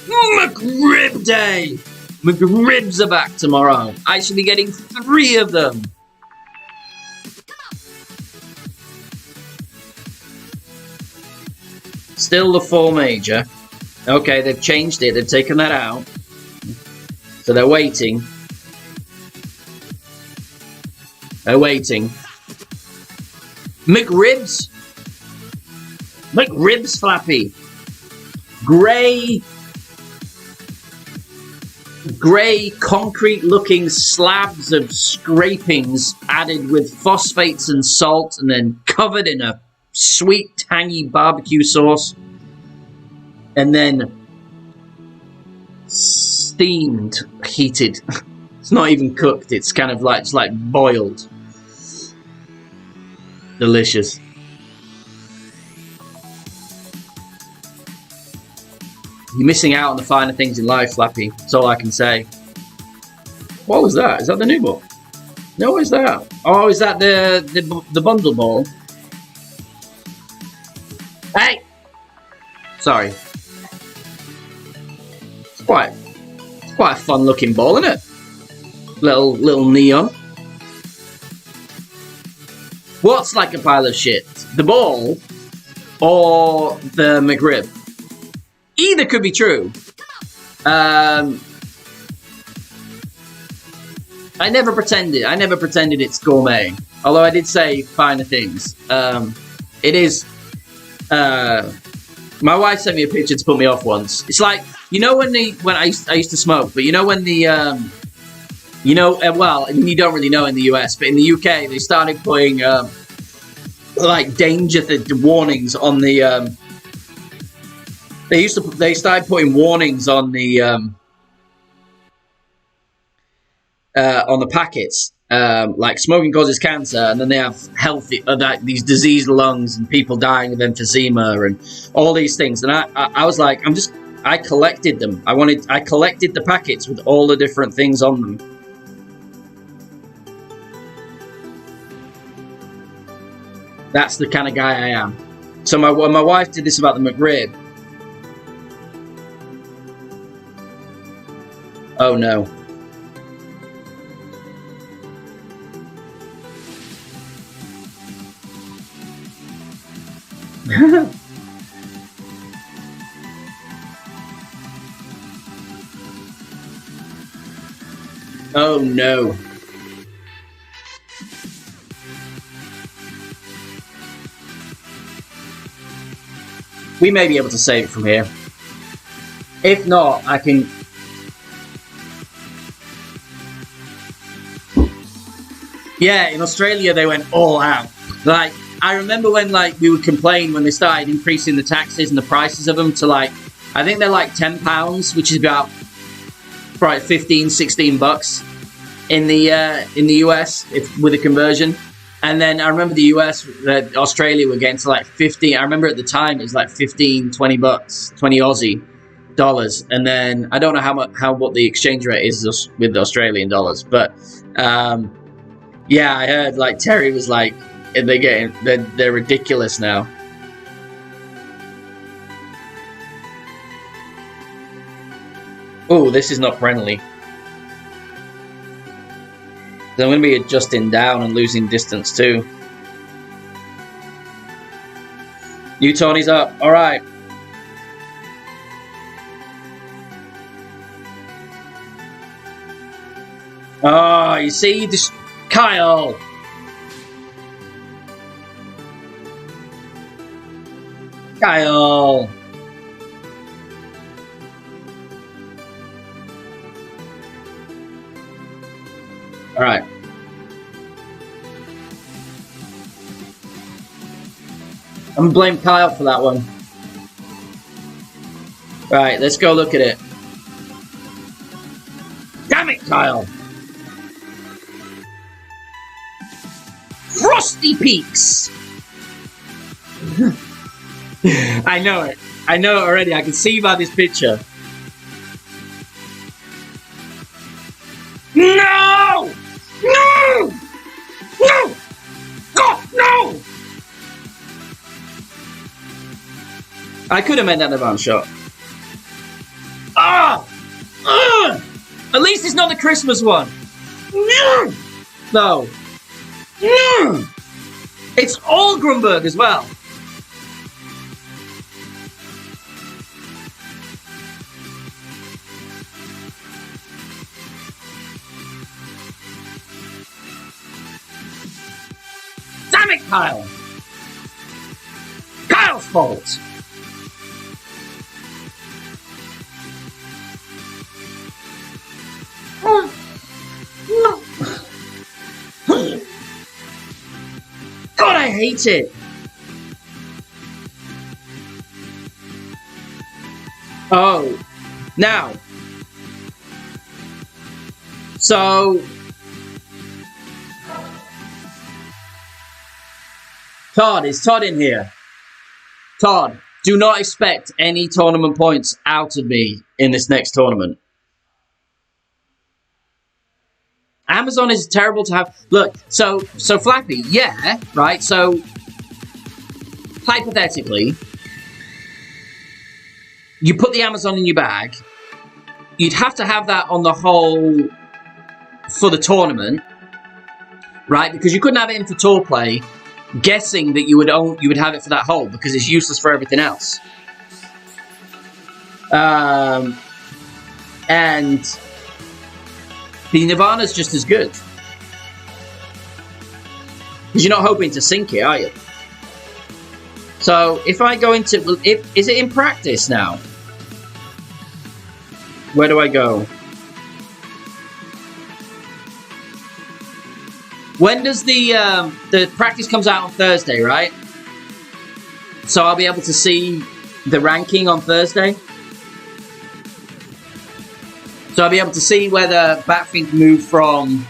McRib Day! McRibs are back tomorrow. I should be getting 3 of them. Still the 4 major. Okay, they've changed it. They've taken that out. So they're waiting. They're waiting. McRibs. McRibs, Flappy. Grey concrete-looking slabs of scrapings added with phosphates and salt and then covered in a sweet, tangy barbecue sauce. And then steamed, heated. It's not even cooked. It's kind of like, it's like boiled. Delicious. You're missing out on the finer things in life, Flappy. That's all I can say. What was that? Is that the new ball? No, what is that? Oh, is that the bundle ball? Hey! Sorry. It's quite a fun looking ball, isn't it? Little neon. What's like a pile of shit? The ball or the McRib? Either could be true. I never pretended it's gourmet. Although I did say finer things. It is. My wife sent me a picture to put me off once. It's like, you know when I used to smoke, but you know when the well, I mean, you don't really know in the US, but in the UK they started putting like danger warnings on the. They started putting warnings on the packets, like smoking causes cancer, and then they have these diseased lungs and people dying of emphysema and all these things. And I was like, I collected them. I collected the packets with all the different things on them. That's the kind of guy I am. So my wife did this about the McRib. Oh no. Oh no. We may be able to save it from here. If not, I can... Yeah, in Australia they went all out. Like, I remember when like we would complain when they started increasing the taxes and the prices of them to like, I think they're like £10, which is about probably 15, 16 bucks in the US with a conversion. And then I remember the US, Australia were getting to like 50. I remember at the time it was like 15, 20 bucks, 20 Aussie dollars. And then I don't know what the exchange rate is with the Australian dollars, but yeah, I heard like Terry was like, they're ridiculous now. Oh, this is not friendly. So I'm going to be adjusting down and losing distance too. New Tony's up. All right. Oh, you see, this Kyle. Kyle. All right. I'm gonna blame Kyle for that one. Right, let's go look at it. Damn it, Kyle! Frosty Peaks! I know it. I know it already. I can see by this picture. No! No! No! God, no! I could have made that the round shot. Ah! At least it's not the Christmas one. No. It's all Grunberg as well. Damn it, Kyle! Kyle's fault! God, I hate it! Oh, now. So... Todd, is Todd in here? Todd, do not expect any tournament points out of me in this next tournament. Amazon is terrible to have. Look, so Flappy, yeah, right? So, hypothetically, you put the Amazon in your bag. You'd have to have that on the whole for the tournament, right? Because you couldn't have it in for tour play, guessing that you would have it for that hole because it's useless for everything else. And the Nirvana's just as good. Because you're not hoping to sink it, are you? So if I go into... is it in practice now? Where do I go? When does the practice comes out on Thursday, right? So I'll be able to see the ranking on Thursday. So I'll be able to see whether Batfink moved from...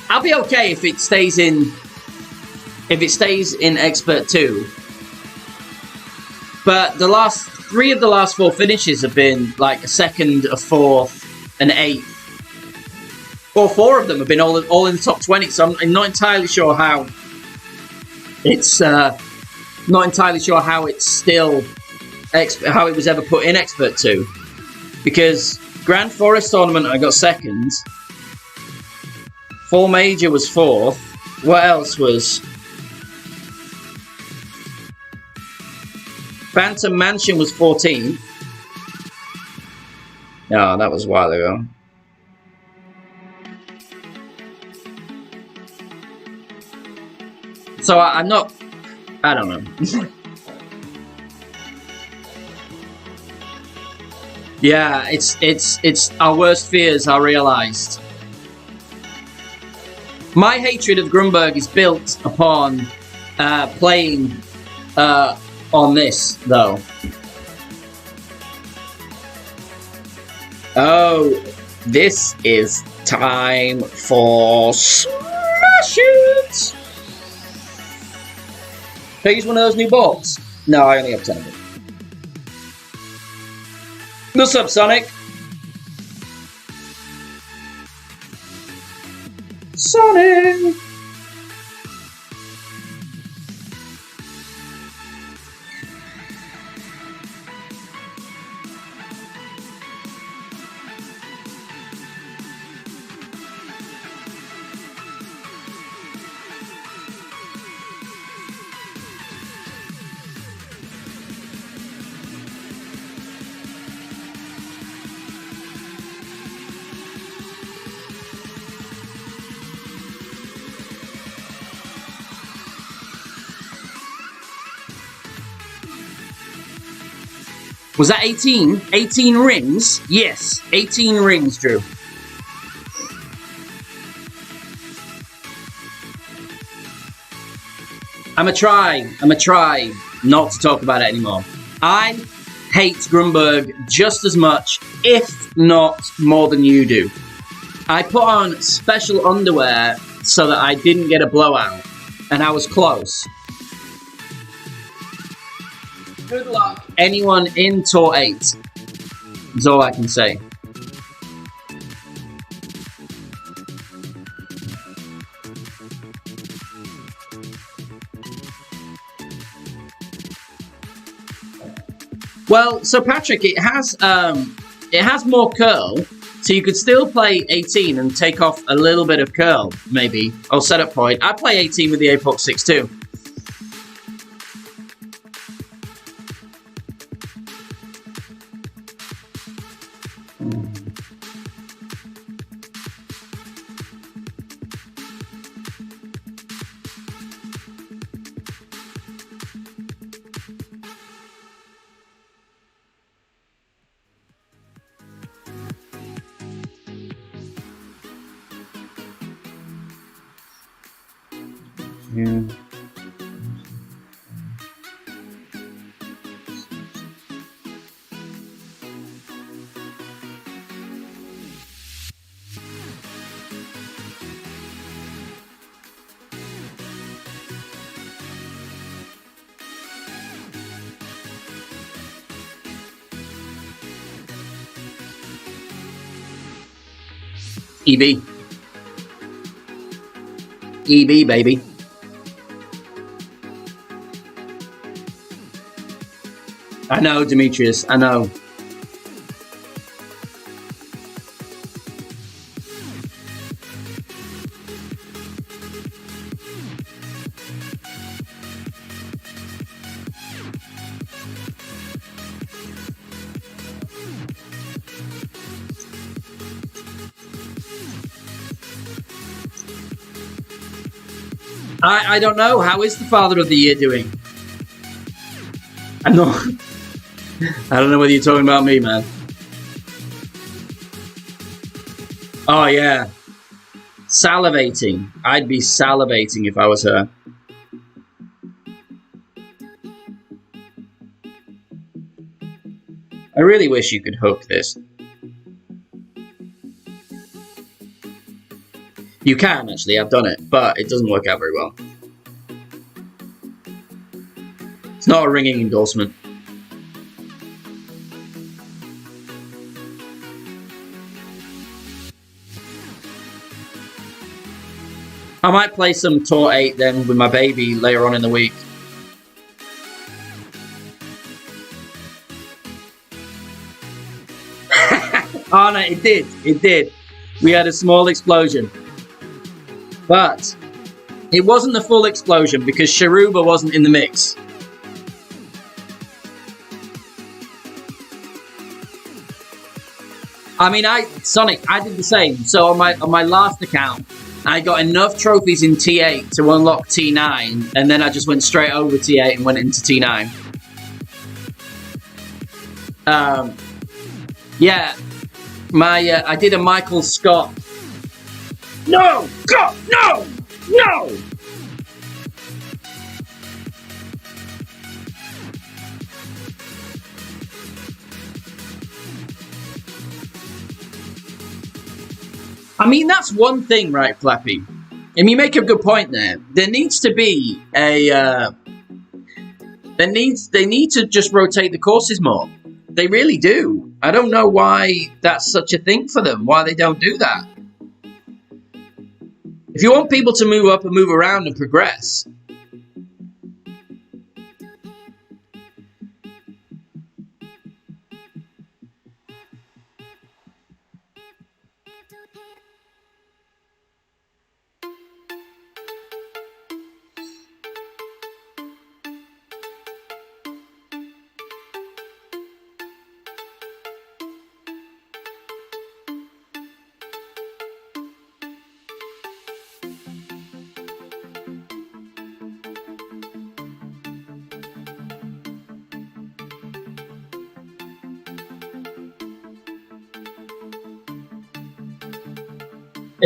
I'll be okay if it stays in... If it stays in Expert 2. But the last... 3 of the last 4 finishes have been like a 2nd, a 4th, an 8th. Or 4 of them have been all in the top 20. So I'm not entirely sure how... It's... not entirely sure how it's still... how it was ever put in Expert 2. Because... Grand Forest Tournament, I got 2nd. Full Major was 4th. What else was... Phantom Mansion was 14th. No, that was a while ago. So I'm not... I don't know. Yeah, it's our worst fears are realized. My hatred of Grunberg is built upon playing on this, though. Oh, this is time for Smash It! Can I use one of those new balls? No, I only have 10 of them. What's up, Sonic? Sonic! Was that 18? 18 rings? Yes, 18 rings, Drew. I'm gonna try not to talk about it anymore. I hate Grunberg just as much, if not more than you do. I put on special underwear so that I didn't get a blowout, and I was close. Good luck, anyone in Tour 8. That's all I can say. Well, so Patrick, it has more curl, so you could still play 18 and take off a little bit of curl, maybe, or setup point. I play 18 with the Apox 6 too. Yeah. EB. EB, baby. I know, Demetrius, I know. I don't know. How is the Father of the Year doing? I'm not... I don't know whether you're talking about me, man. Oh, yeah. Salivating. I'd be salivating if I was her. I really wish you could hook this. You can, actually. I've done it, but it doesn't work out very well. It's not a ringing endorsement. I might play some Tour 8 then with my baby later on in the week. Oh no, it did. It did. We had a small explosion. But it wasn't the full explosion because Sharuba wasn't in the mix. I mean, Sonic, I did the same. So on my last account, I got enough trophies in T8 to unlock T9, and then I just went straight over T8 and went into T9. Yeah, I did a Michael Scott. No! God, no! No! I mean, that's one thing, right, Flappy? And you make a good point there. There needs to be a... they need to just rotate the courses more. They really do. I don't know why that's such a thing for them, why they don't do that. If you want people to move up and move around and progress...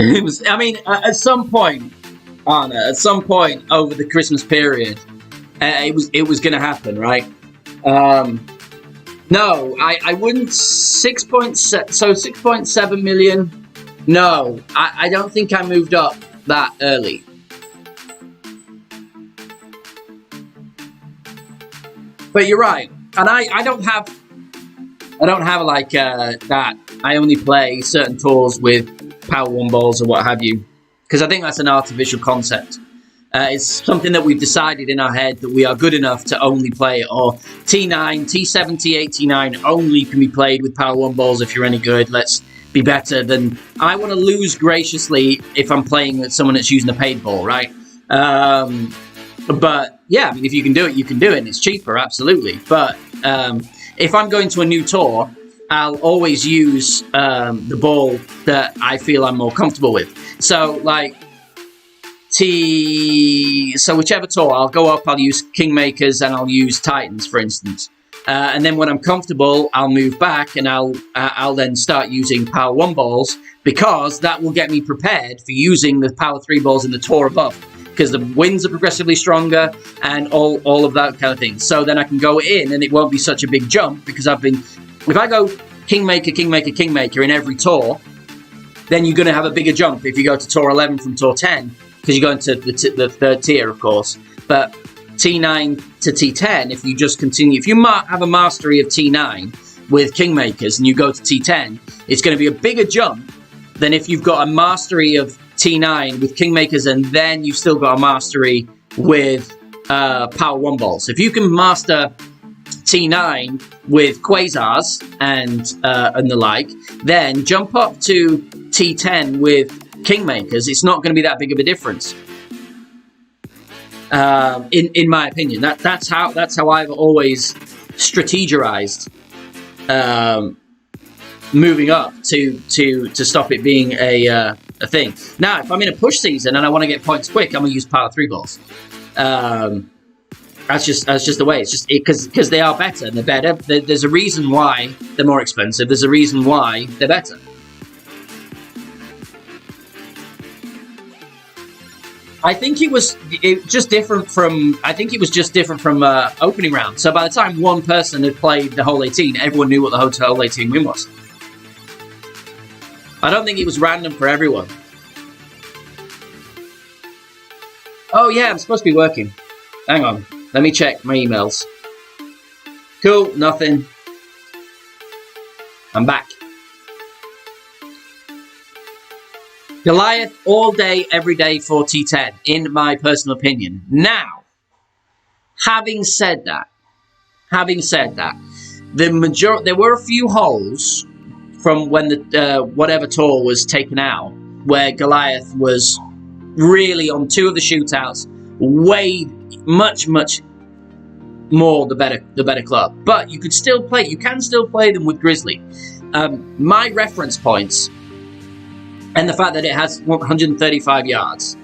It was, I mean, at some point, Anna, at some point over the Christmas period, it was going to happen, right? No, I wouldn't. 6.7 million. No, I don't think I moved up that early. But you're right, and I don't have like that. I only play certain tours with Power 1 balls or what have you, because I think that's an artificial concept. It's something that we've decided in our head that we are good enough to only play it, or T9, T7, T8, T9 only can be played with Power 1 balls if you're any good. Let's be better than... I want to lose graciously if I'm playing with someone that's using a paid ball, right? But yeah, I mean, if you can do it, you can do it, and it's cheaper, absolutely. But if I'm going to a new tour, I'll always use the ball that I feel I'm more comfortable with. So, like, so whichever tour, I'll go up, I'll use Kingmakers and I'll use Titans, for instance. And then when I'm comfortable, I'll move back and I'll then start using Power 1 balls, because that will get me prepared for using the Power 3 balls in the tour above, because the winds are progressively stronger and all of that kind of thing. So then I can go in and it won't be such a big jump, because if I go Kingmaker, Kingmaker, Kingmaker in every tour, then you're going to have a bigger jump if you go to Tour 11 from Tour 10, because you're going to the third tier, of course. But T9 to T10, if you just continue, if you have a mastery of T9 with Kingmakers and you go to T10, it's going to be a bigger jump than if you've got a mastery of T9 with Kingmakers and then you've still got a mastery with Power 1 balls. If you can master T9 with Quasars and the like, then jump up to T10 with Kingmakers. It's not going to be that big of a difference, in my opinion. That's how I've always strategized moving up to stop it being a thing. Now, if I'm in a push season and I want to get points quick, I'm gonna use Power 3 balls. That's just the way. It's just because they are better and they're better. There's a reason why they're more expensive. There's a reason why they're better. I think it was just different from opening round. So by the time one person had played the whole 18, everyone knew what the whole 18 win was. I don't think it was random for everyone. Oh yeah, I'm supposed to be working. Hang on. Let me check my emails. Cool, nothing. I'm back. Goliath all day, every day for T10, in my personal opinion. Now, having said that, there were a few holes from when the whatever tour was taken out, where Goliath was really on two of the shootouts, way much more the better club. But you can still play them with Grizzly. My reference points And the fact that it has 135 yards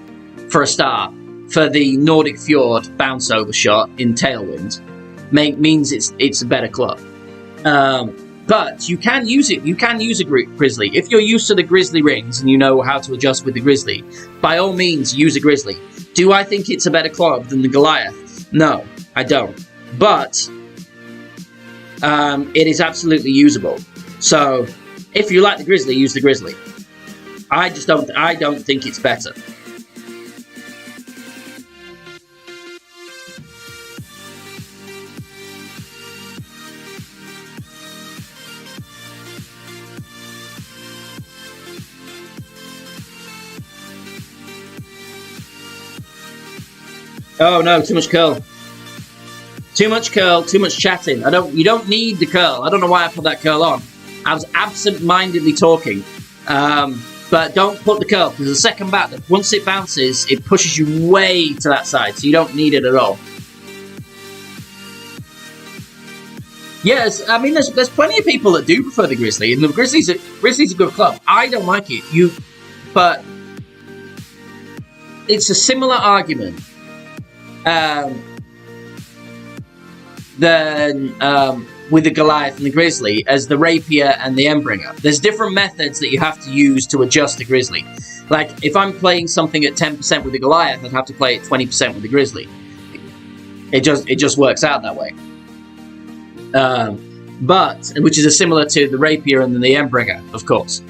for a start for the Nordic Fjord bounce over shot in tailwind means it's a better club. But you can use it. You can use a Grizzly. If you're used to the Grizzly rings and you know how to adjust with the Grizzly, by all means, use a Grizzly. Do I think it's a better club than the Goliath? No, I don't. But it is absolutely usable. So if you like the Grizzly, use the Grizzly. I don't think it's better. Oh no, too much curl. Too much curl, too much chatting. You don't need the curl. I don't know why I put that curl on. I was absent-mindedly talking. But don't put the curl, because the second bat, once it bounces, it pushes you way to that side, so you don't need it at all. Yes, I mean, there's plenty of people that do prefer the Grizzly, and the Grizzly's a good club. I don't like it, but it's a similar argument than with the Goliath and the Grizzly as the Rapier and the Endbringer. There's different methods that you have to use to adjust the Grizzly. Like, if I'm playing something at 10% with the Goliath, I'd have to play it 20% with the Grizzly. It just works out that way. But, which is similar to the Rapier and the Endbringer, of course.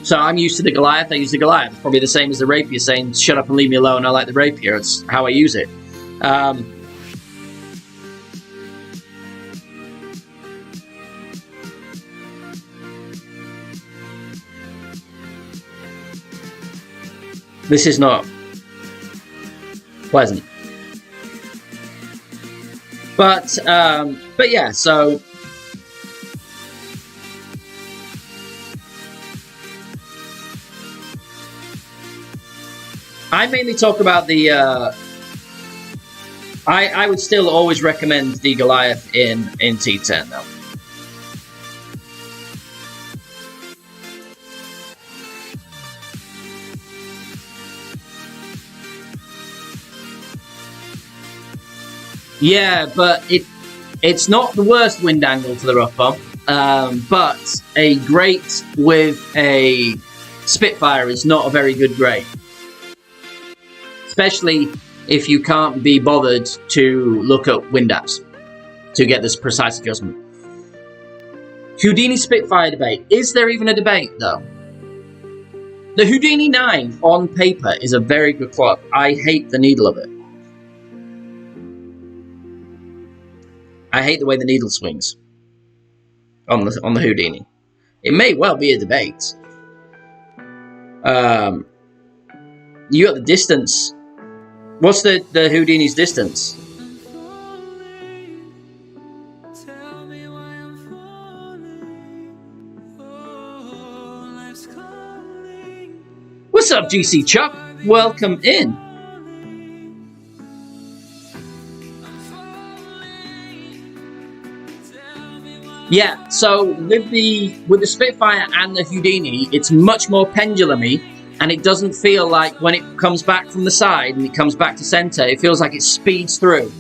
So I'm used to the Goliath, I use the Goliath. It's probably the same as the Rapier saying, shut up and leave me alone, I like the Rapier. It's how I use it. This is not pleasant. But yeah, so I mainly talk about the I would still always recommend the Goliath in T10 though. Yeah, but it's not the worst wind angle for the rough bump, but a grate with a Spitfire is not a very good grate. Especially if you can't be bothered to look at wind apps to get this precise adjustment. Houdini Spitfire debate. Is there even a debate, though? The Houdini 9 on paper is a very good club. I hate the needle of it. I hate the way the needle swings on the Houdini. It may well be a debate. You got the distance. What's the Houdini's distance? What's up, GC Chuck? Welcome in. Yeah, so with the Spitfire and the Houdini, it's much more pendulumy, and it doesn't feel like when it comes back from the side and it comes back to center, it feels like it speeds through.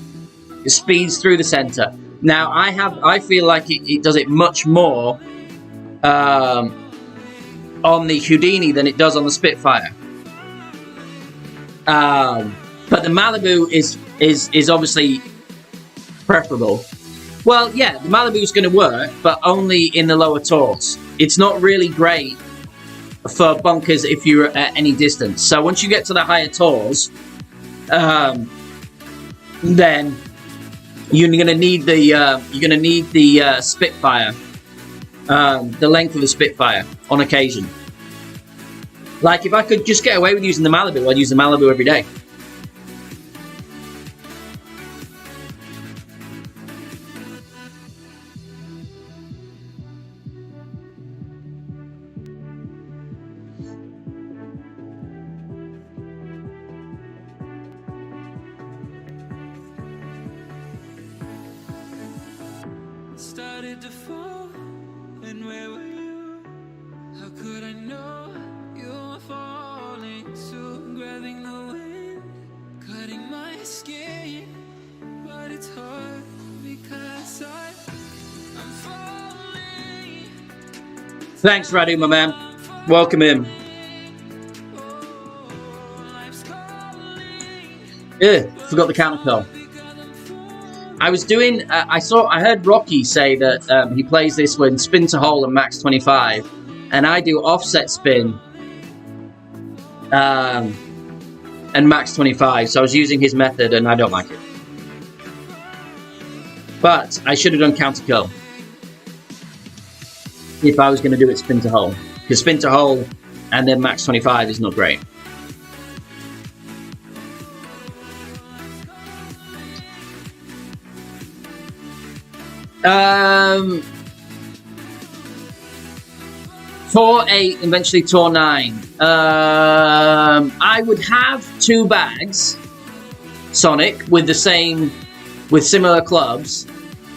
It speeds through the center. Now, I feel like it does it much more on the Houdini than it does on the Spitfire. But the Malibu is obviously preferable. Well, yeah, the Malibu's going to work, but only in the lower tours. It's not really great for bunkers if you're at any distance. So once you get to the higher tours, then you're going to need the Spitfire, the length of the Spitfire on occasion. Like if I could just get away with using the Malibu, I'd use the Malibu every day. Started to fall, and where were you? Thanks, Radu, my man. Welcome in. Yeah, forgot the counter call. I was doing. I heard Rocky say that he plays this when spin to hole and max 25, and I do offset spin and max 25. So I was using his method, and I don't like it. But I should have done counter curl if I was going to do it spin to hole, because spin to hole and then max 25 is not great. Tour 8, eventually Tour 9. I would have 2 bags, Sonic, with similar clubs.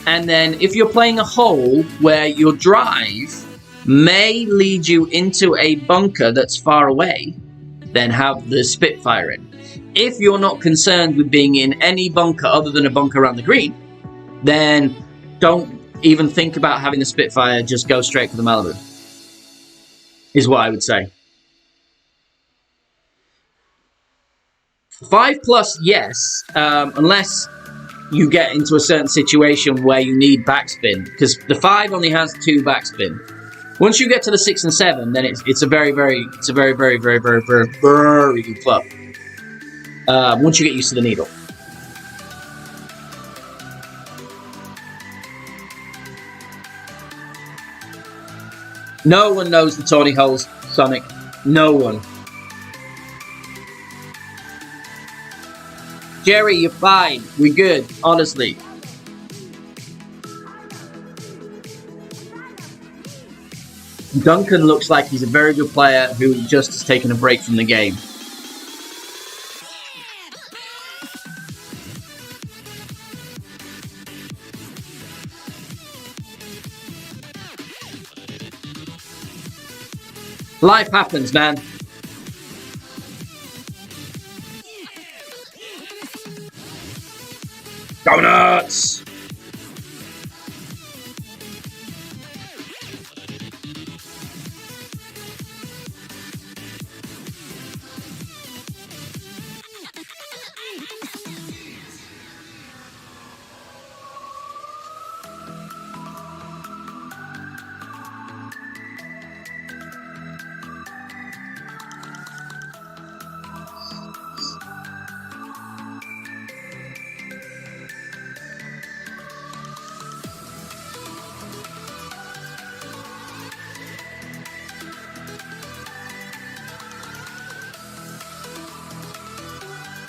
And then if you're playing a hole where your drive may lead you into a bunker that's far away, then have the Spitfire in. If you're not concerned with being in any bunker other than a bunker around the green, then don't even think about having the Spitfire, just go straight for the Malibu, is what I would say. 5+, yes, unless you get into a certain situation where you need backspin, because the 5 only has 2 backspin. Once you get to the 6 and 7, then it's a very good club. Once you get used to the needle. No one knows the Tawny holes, Sonic. No one. Jerry, you're fine. We're good, honestly. Duncan looks like he's a very good player who just has taken a break from the game. Life happens, man. Donuts!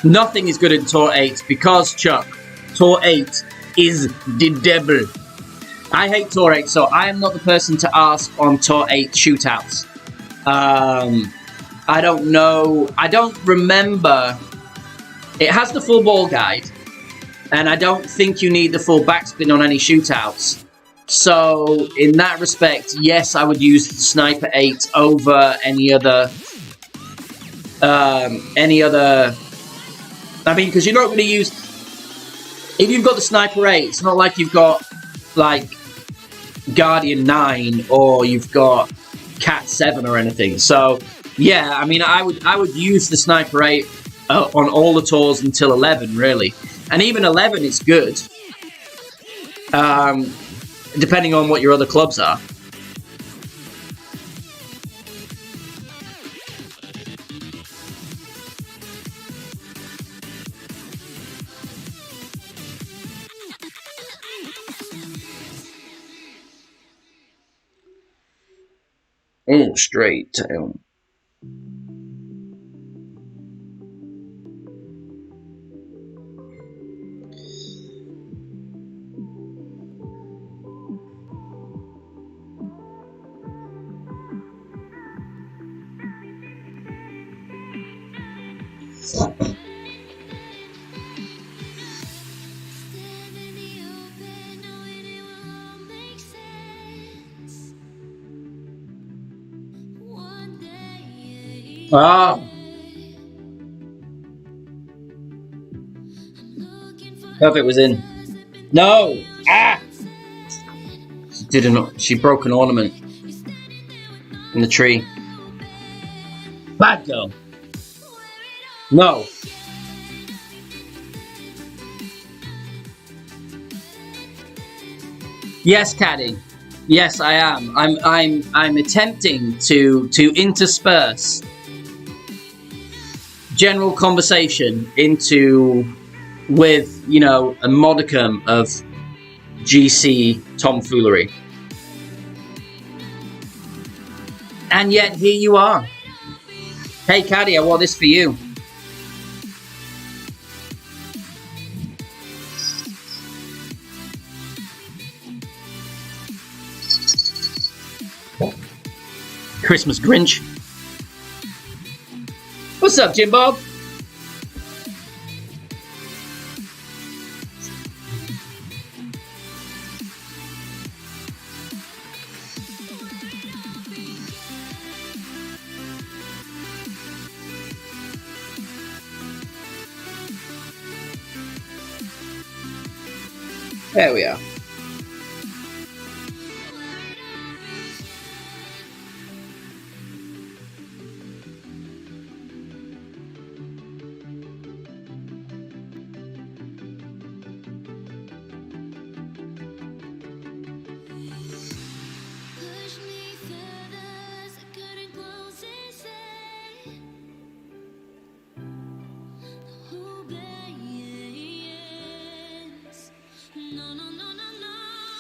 Nothing is good in Tour 8 because, Chuck, Tour 8 is the devil. I hate Tour 8, so I am not the person to ask on Tour 8 shootouts. I don't know. I don't remember. It has the full ball guide, and I don't think you need the full backspin on any shootouts. So, in that respect, yes, I would use the Sniper 8 over any other... I mean, because you're not going to use... If you've got the Sniper 8, it's not like you've got, like, Guardian 9 or you've got Cat 7 or anything. So, yeah, I mean, I would use the Sniper 8 on all the tours until 11, really. And even 11 is good. Depending on what your other clubs are. Oh, straight tail. Ah. Perfect was in. No! Ah! She broke an ornament. in the tree. Bad girl. No. Yes, Caddy. Yes, I am. I'm attempting to intersperse general conversation with, you know, a modicum of GC tomfoolery. And yet here you are. Hey, Caddy, I want this for you. Christmas Grinch. What's up, Jim Bob? There we are.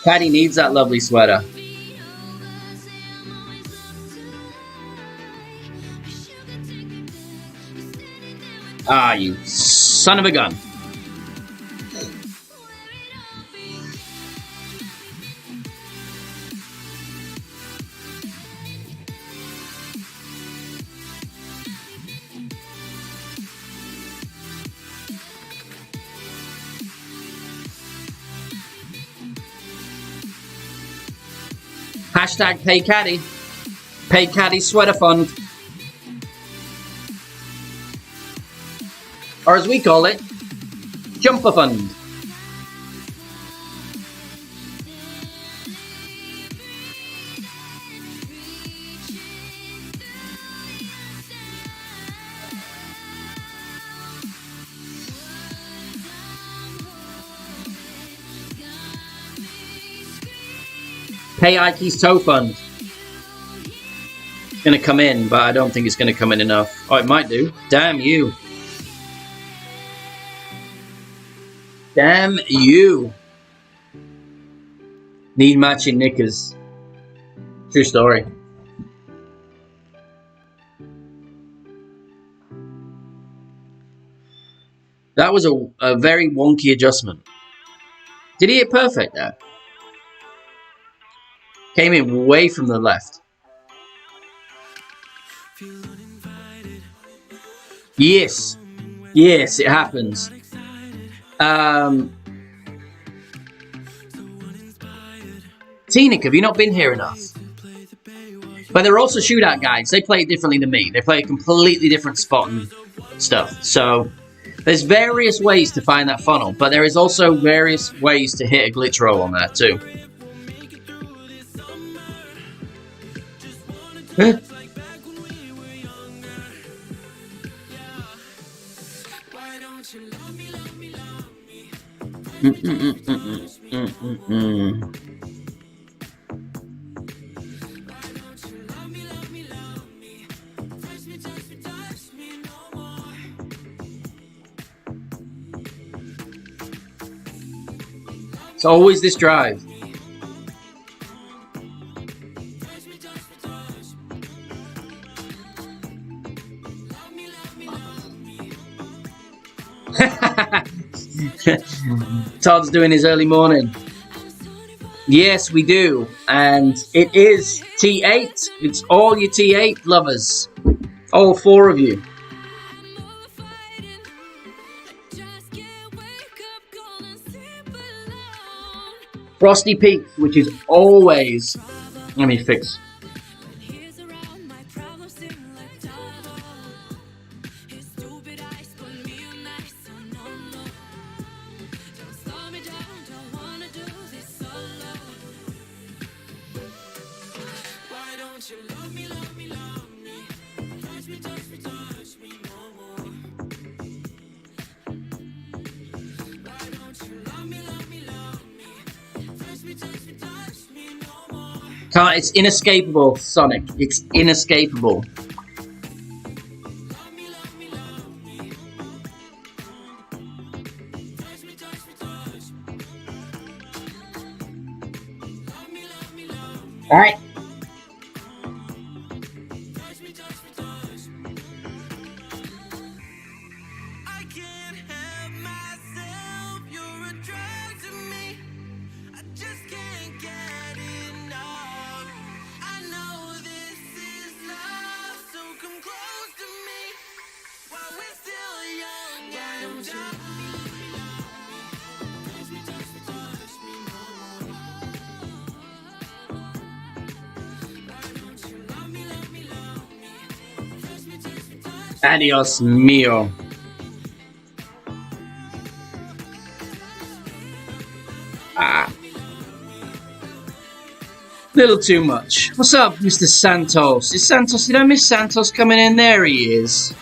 Patty needs that lovely sweater. Ah, you son of a gun. Hashtag pay caddy. Pay caddy sweater fund. Or as we call it, jumper fund. Pay Ike's toe fund. It's gonna come in, but I don't think it's gonna come in enough. Oh, it might do. Damn you. Damn you. Need matching knickers. True story. That was a very wonky adjustment. Did he hit perfect there? Came in way from the left. Yes. Yes, it happens. Teenick, have you not been here enough? But they're also shootout guides. They play it differently than me. They play a completely different spot and stuff. So there's various ways to find that funnel, but there is also various ways to hit a glitch roll on that too. Huh? It's always this drive. Todd's doing his early morning. Yes, we do. And it is T8. It's all your T8 lovers. All four of you. Frosty Peaks, which is always... Let me fix... Why don't you love me, love me? Can't. It's inescapable, Sonic. It's inescapable. All right. Adios mio. Little too much. What's up, Mr. Santos? Is Santos? Did I miss Santos coming in? There he is.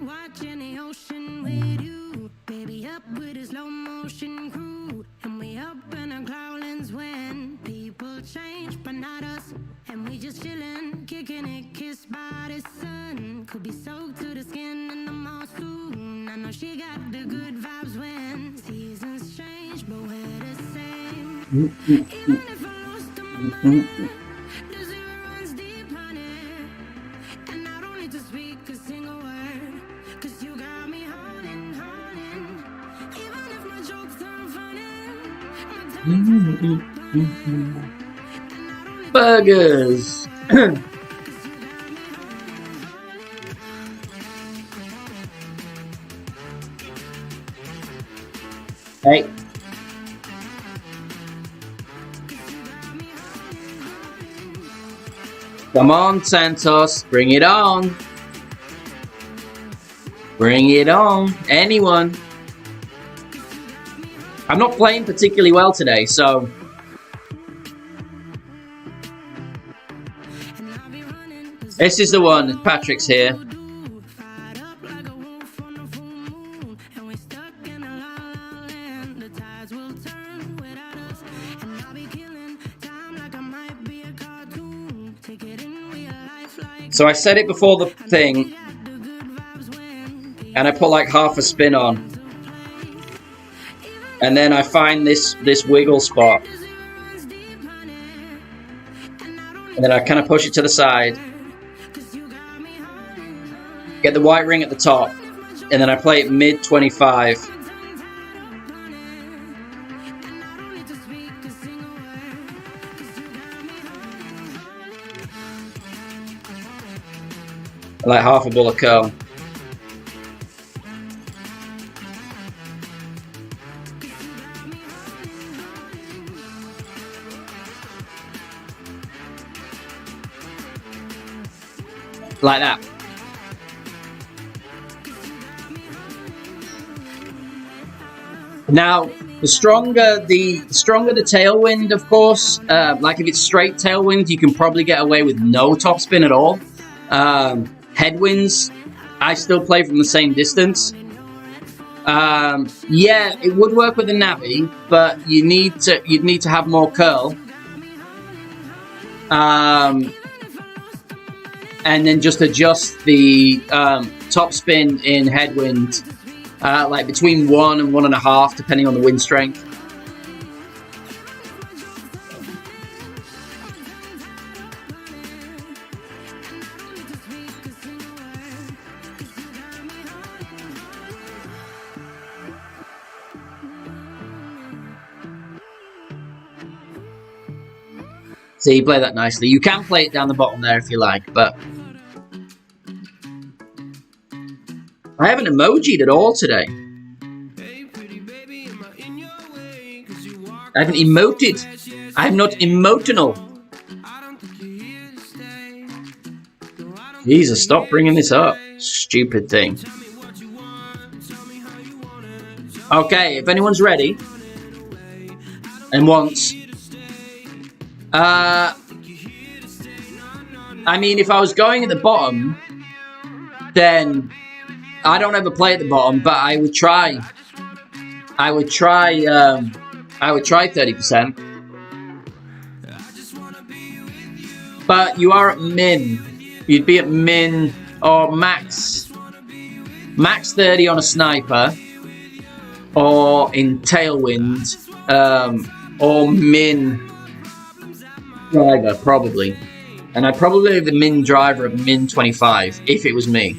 Watching the ocean with you, baby, up with a slow motion crew, and we up in our clouds when people change, but not us, and we just chillin', kicking it, kissed by the sun, could be soaked to the skin in the mall soon. I know she got the good vibes when seasons change, but we're the same. Even if I lost my mind, the zero runs deep, honey, and I don't need to speak a single word. Cause you got me haunting, haunting. Even if my jokes aren't funny, Burgers. Hey. Come on, Santos. Bring it on. Bring it on. Anyone. I'm not playing particularly well today, so... This is the one. Patrick's here. So I said it before the thing, and I put like half a spin on, and then I find this wiggle spot, and then I kind of push it to the side, get the white ring at the top, and then I play it mid 25. Like half a bullet curl. Like that. Now, the stronger the tailwind, of course. Like if it's straight tailwind, you can probably get away with no topspin at all. Headwinds, I still play from the same distance. Yeah, it would work with the Navi, but you'd need to have more curl. And then just adjust the topspin in headwind, like between 1 and 1.5, depending on the wind strength. So you play that nicely. You can play it down the bottom there if you like, but... I haven't emojied at all today. I haven't emoted. I'm not emotional. Jesus, stop bringing this up. Stupid thing. Okay, if anyone's ready and wants... I mean, if I was going at the bottom, then I don't ever play at the bottom, but I would try. I would try 30%. But you are at min. You'd be at min or max 30 on a sniper, or in tailwind, or min driver probably. And I'd probably have the min driver at min 25 if it was me.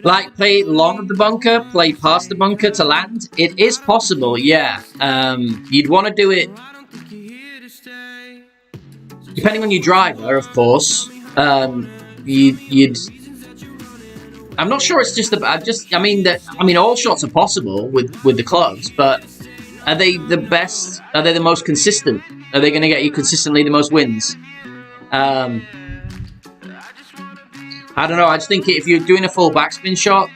Like, play long of the bunker, play past the bunker to land. It is possible, yeah. You'd want to do it depending on your driver, of course. You'd. I'm not sure it's just about. I mean, all shots are possible with the clubs, but are they the best? Are they the most consistent? Are they going to get you consistently the most wins? I don't know. I just think if you're doing a full backspin shot,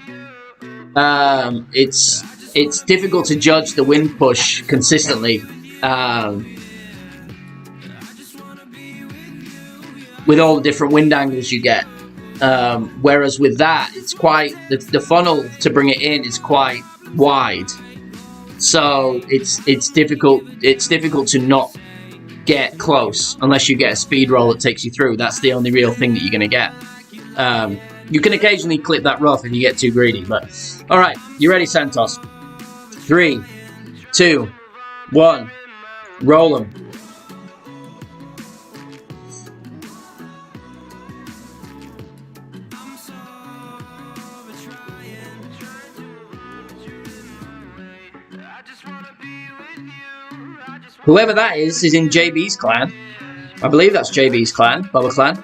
it's difficult to judge the wind push consistently with all the different wind angles you get. Whereas with that, it's quite the funnel to bring it in is quite wide, so it's difficult. It's difficult to not get close unless you get a speed roll that takes you through. That's the only real thing that you're going to get. You can occasionally clip that rough if you get too greedy, but alright, you ready, Santos? 3, 2, 1, roll them. Whoever that is in JB's clan. I believe that's JB's clan, Bubba clan.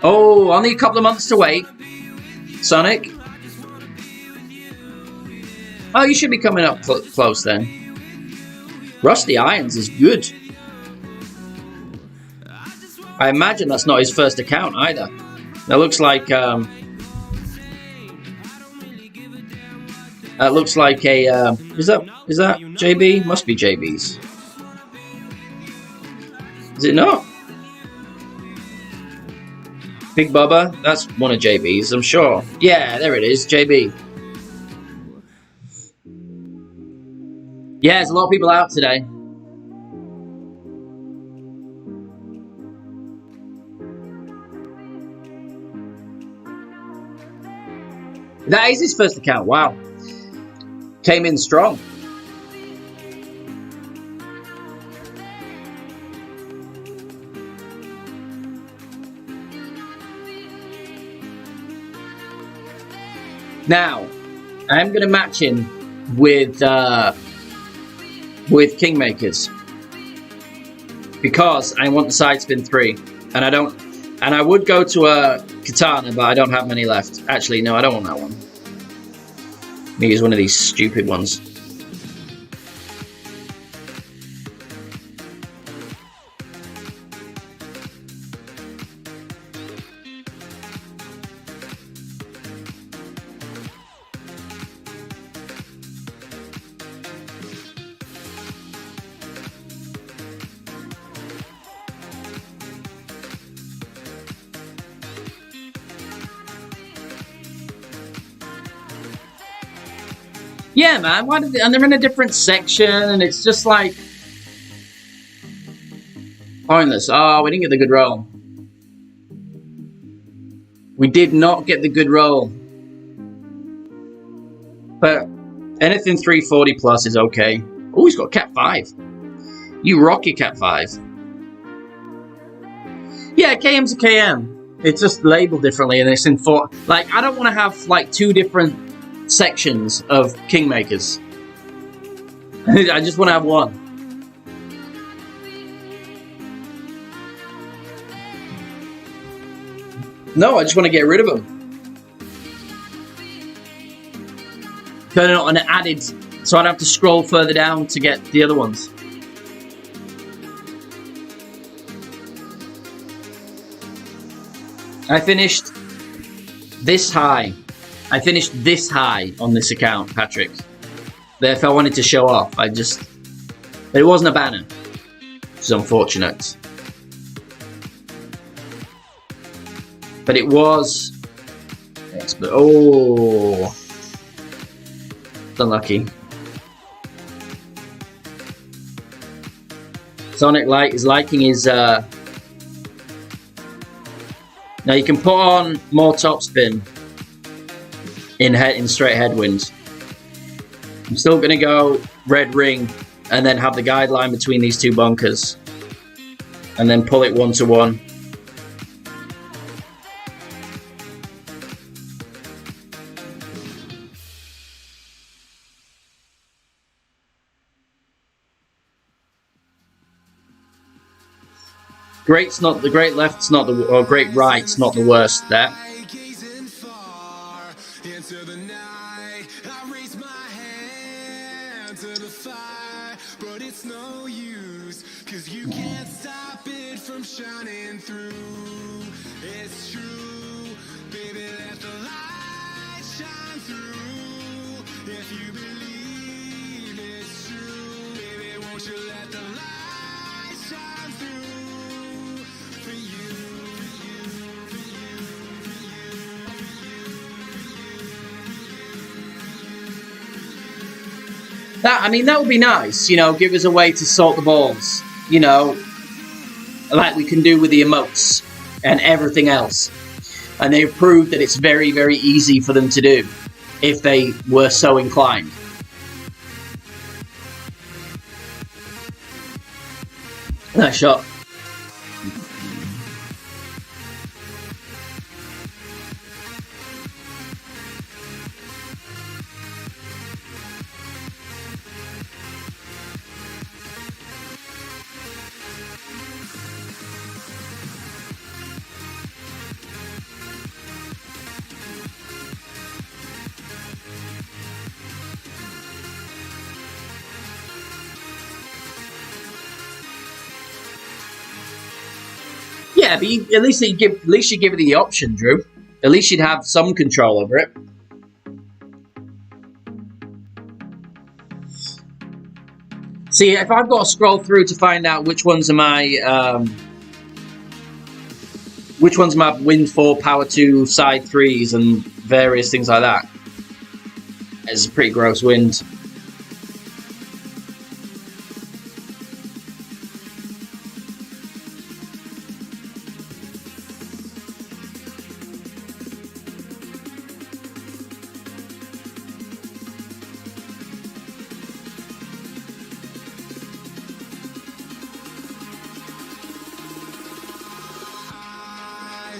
Oh, only a couple of months to wait, Sonic. Oh, you should be coming up close then. Rusty Irons is good. I imagine that's not his first account either. That looks like a is that JB? Must be JB's. Is it not? Big Bubba, that's one of JB's, I'm sure. Yeah, there it is, JB. Yeah, there's a lot of people out today. That is his first account, wow. Came in strong. Now, I'm going to match him with Kingmakers because I want the side spin 3, and I would go to a Katana, but I don't have many left. Actually, no, I don't want that one. Let me use one of these stupid ones. Yeah, man. Why did and they're in a different section, and it's just like pointless. Oh, we didn't get the good roll. We did not get the good roll. But anything 340 plus is okay. Oh, he's got Cat 5. You rock your Cat 5. Yeah, KM's a KM. It's just labeled differently, and it's in 4. Like, I don't want to have like 2 different sections of Kingmakers. I just want to have one. No, I just want to get rid of them. Turn it on and added, so I'd have to scroll further down to get the other ones. I finished this high. I finished this high on this account, Patrick. Therefore, I wanted to show off. But it wasn't a banner, which is unfortunate. But it was. Yes, but oh, it's unlucky. Sonic Light is liking his. Now you can put on more topspin in straight headwind. I'm still gonna go red ring and then have the guideline between these two bunkers, and then pull it 1-to-1. Great's not the great left's not the or great right's not the worst there. But it's no use, 'cause you can't stop it from shining through. It's true, baby, let the light shine through. If you believe it's true, baby, won't you let the light shine through for you, for you, for you, for you. That, I mean, that would be nice, you know, give us a way to sort the balls, you know, like we can do with the emotes and everything else. And they've proved that it's very, very easy for them to do if they were so inclined. Nice shot. Yeah, but at least you give it the option, Drew. At least you'd have some control over it. See, if I've got to scroll through to find out which ones are my Wind 4, Power 2, Side 3s, and various things like that, it's a pretty gross wind.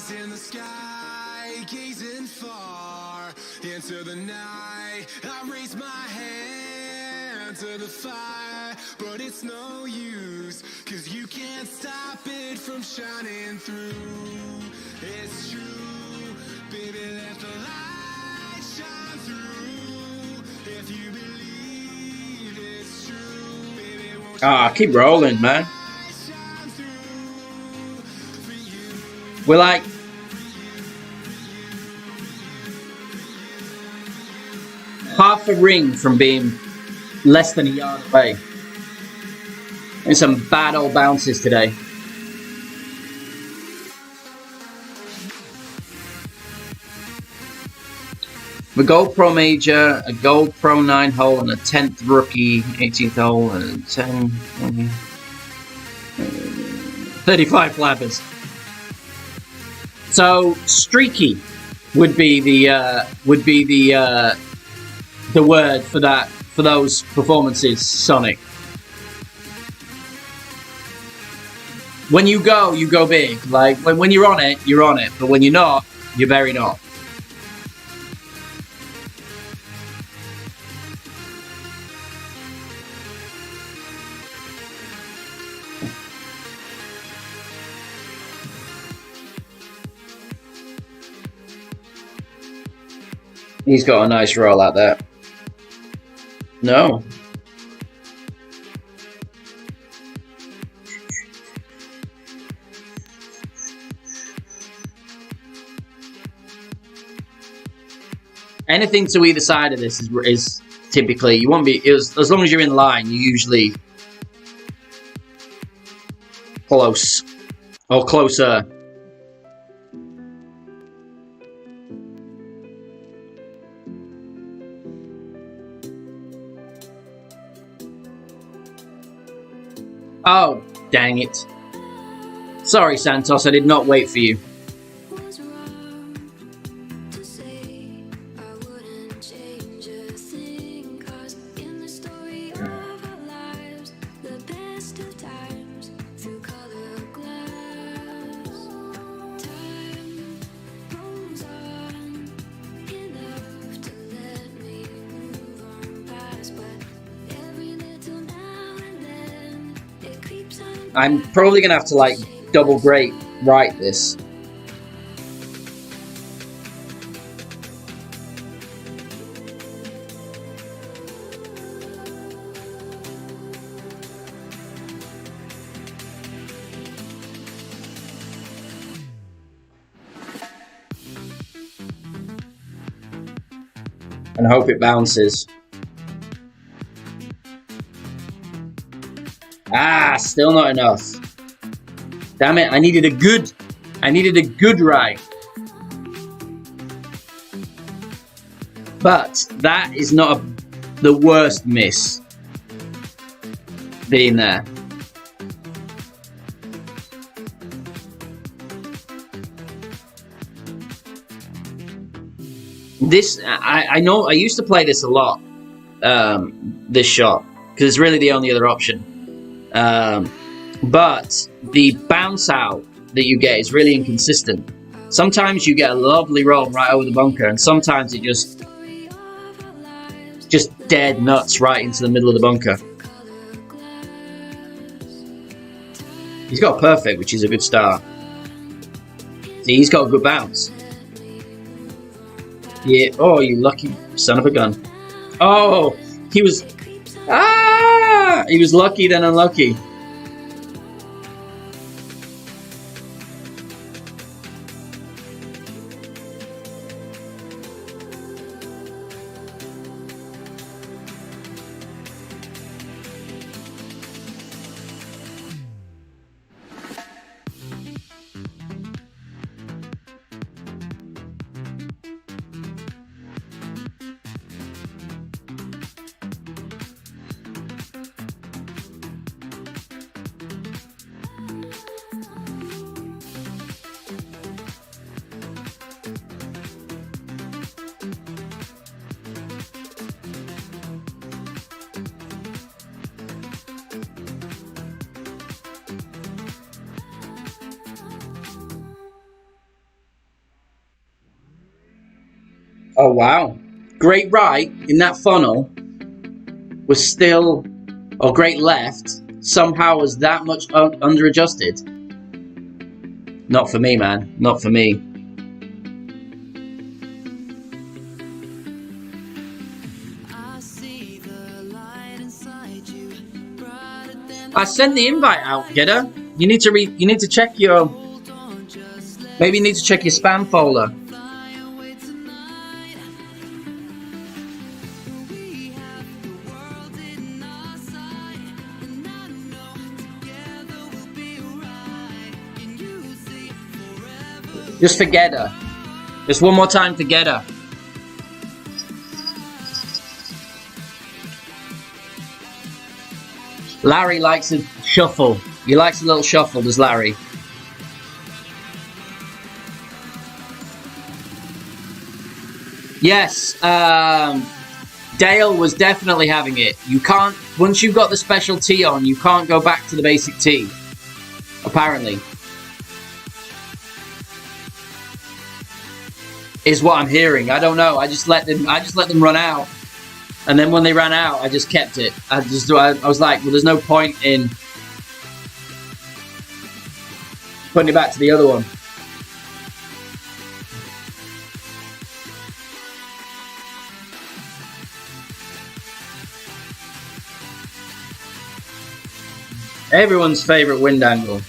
In the sky, gazing far into the night, I raise my hand to the fire, but it's no use, 'cause you can't stop it from shining through. It's true, baby, let the light shine through. If you believe it's true, baby, won't you Keep rolling, man. We're like half a ring from being less than a yard away. And some bad old bounces today. A Gold Pro Major, a Gold Pro 9 hole, and a 10th Rookie 18th hole, and a 10, 20, 35 flappers. So streaky would be the word for that, for those performances, Sonic. When you go big. Like when you're on it, you're on it. But when you're not, you're very not. He's got a nice roll out there. No. Anything to either side of this is typically, you won't be, as long as you're in line, you're usually close or closer. Oh, dang it. Sorry, Santos, I did not wait for you. I'm probably gonna have to like double great write this. And hope it bounces. Ah, still not enough. Damn it, I needed a good write. But that is not the worst miss being there. This, I know, I used to play this a lot, this shot, because it's really the only other option. But the bounce out that you get is really inconsistent. Sometimes you get a lovely roll right over the bunker, and sometimes it just dead nuts right into the middle of the bunker. He's got perfect, which is a good start. See, he's got a good bounce. Yeah. Oh, you lucky son of a gun. Oh, he was... Ah! He was lucky then unlucky. Oh wow, great right in that funnel was still, or great left somehow was that much under adjusted. Not for me, man, not for me. I sent the invite out, Gedda. You need to check your, maybe you need to check your spam folder. Just for Gedda. Just one more time for Gedda. Larry likes a shuffle. He likes a little shuffle, does Larry? Yes, Dale was definitely having it. You can't, once you've got the special tee on, you can't go back to the basic tee. Apparently. Is what I'm hearing. I don't know. I just let them run out. And then when they ran out, I just kept it. I was like, well, there's no point in putting it back to the other one. Everyone's favorite wind angle.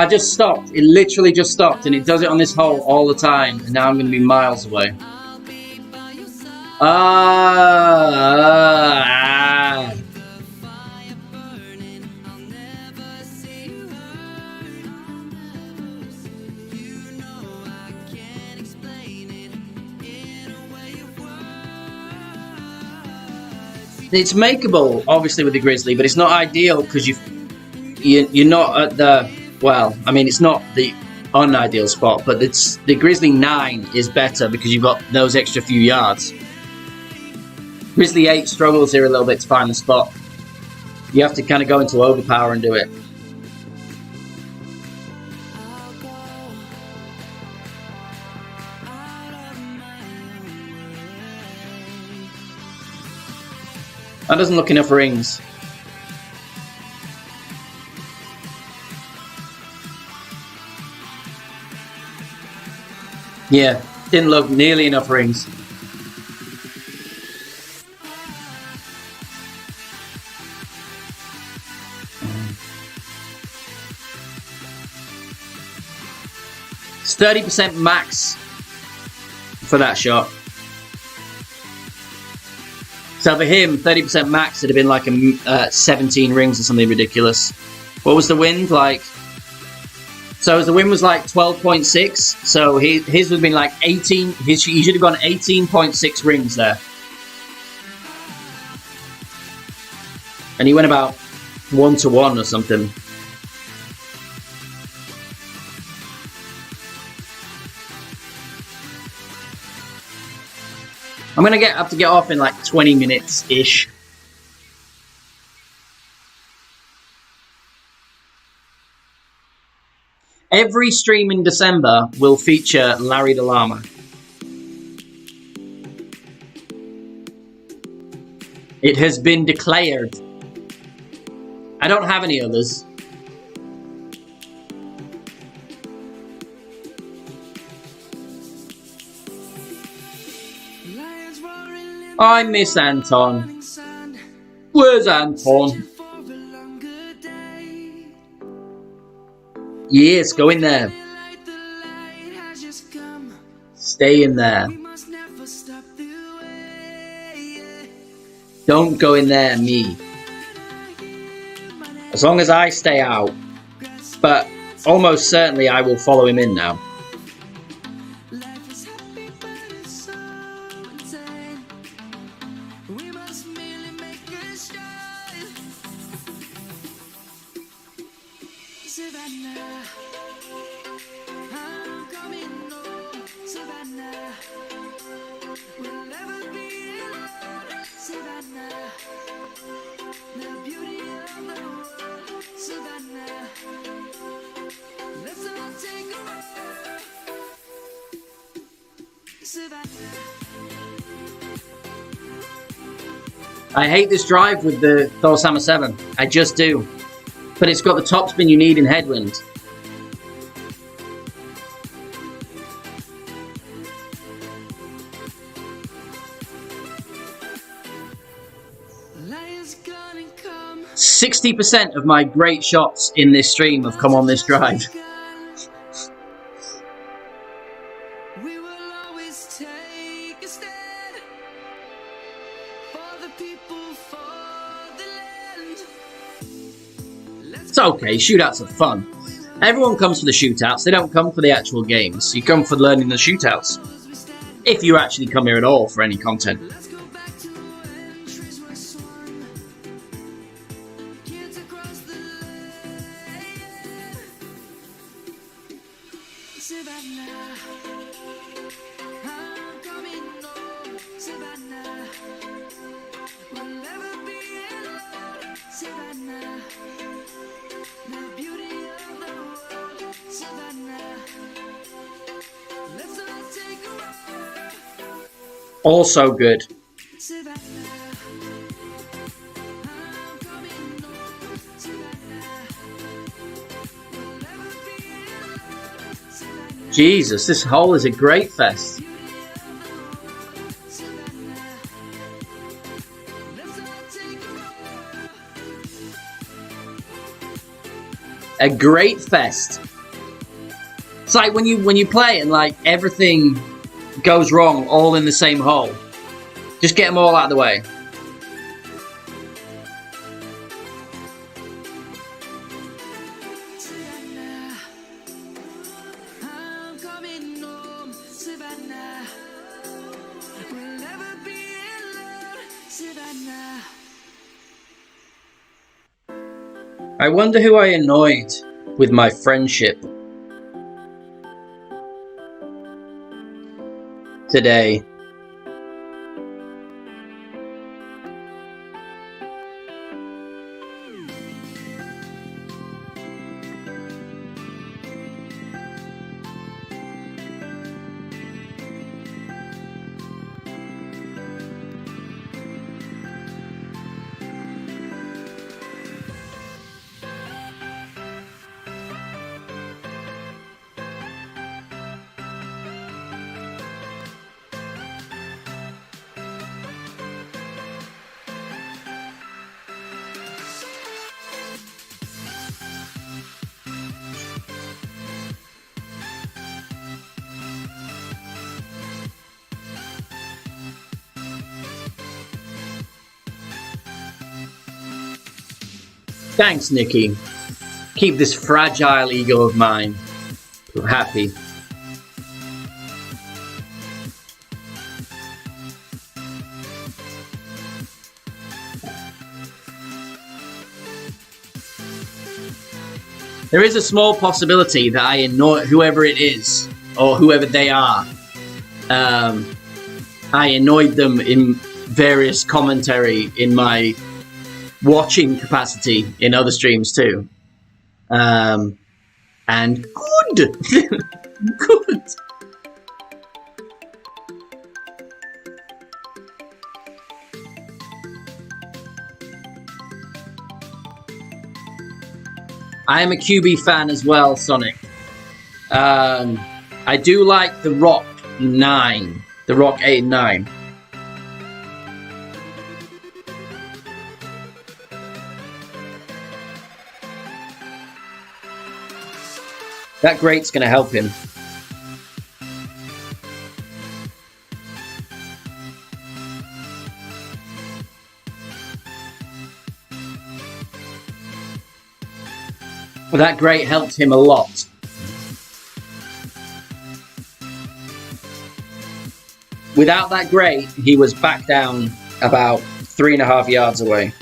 I just stopped. It literally just stopped, and it does it on this hole all the time. And now I'm going to be miles away. Ah. It's makeable, obviously, with the Grizzly, but it's not ideal because you're not at the, well, I mean, it's not the unideal spot, but the Grizzly 9 is better because you've got those extra few yards. Grizzly 8 struggles here a little bit to find the spot. You have to kind of go into overpower and do it. That doesn't look enough rings. Yeah, didn't look nearly enough rings. It's 30% max for that shot. So for him, 30% max would have been like 17 rings or something ridiculous. What was the wind like? So the wind was like 12.6. So his would have been like 18. He should have gone 18.6 rings there. And he went about 1-to-1 or something. I'm gonna have to get off in like 20 minutes-ish. Every stream in December will feature Larry the Llama. It has been declared. I don't have any others. I miss Anton. Where's Anton? Yes, go in there. Stay in there. Don't go in there, me. As long as I stay out. But almost certainly I will follow him in now. I hate this drive with the Thor Hammer 7. I just do. But it's got the topspin you need in Headwind. Come. 60% of my great shots in this stream have come on this drive. We will always take a stand for the people, for the land. It's okay, shootouts are fun. Everyone comes for the shootouts, they don't come for the actual games. You come for learning the shootouts. If you actually come here at all for any content. Let's go back to when trees were swung. Kids across the land. Savannah, I'm coming home. Savannah, we'll never be alone. Savannah, the beauty of the world. Savannah, let's all take a ride. Also good. Savannah, I'm coming home. Savannah, we'll never be alone. Savannah, Jesus, this hole is a great fest. Savannah, let's all take a ride. a great fest. It's like when you play and like everything goes wrong all in the same hole. Just get them all out of the way. I wonder who I annoyed with my friendship today. Thanks, Nikki. Keep this fragile ego of mine happy. There is a small possibility that I annoy whoever it is, or whoever they are. I annoyed them in various commentary in my watching capacity in other streams too. And good. Good. I am a QB fan as well, Sonic. I do like the Rock 9. The Rock 8 and 9. That great's going to help him. Well, that great helped him a lot. Without that great, he was back down about 3.5 yards away.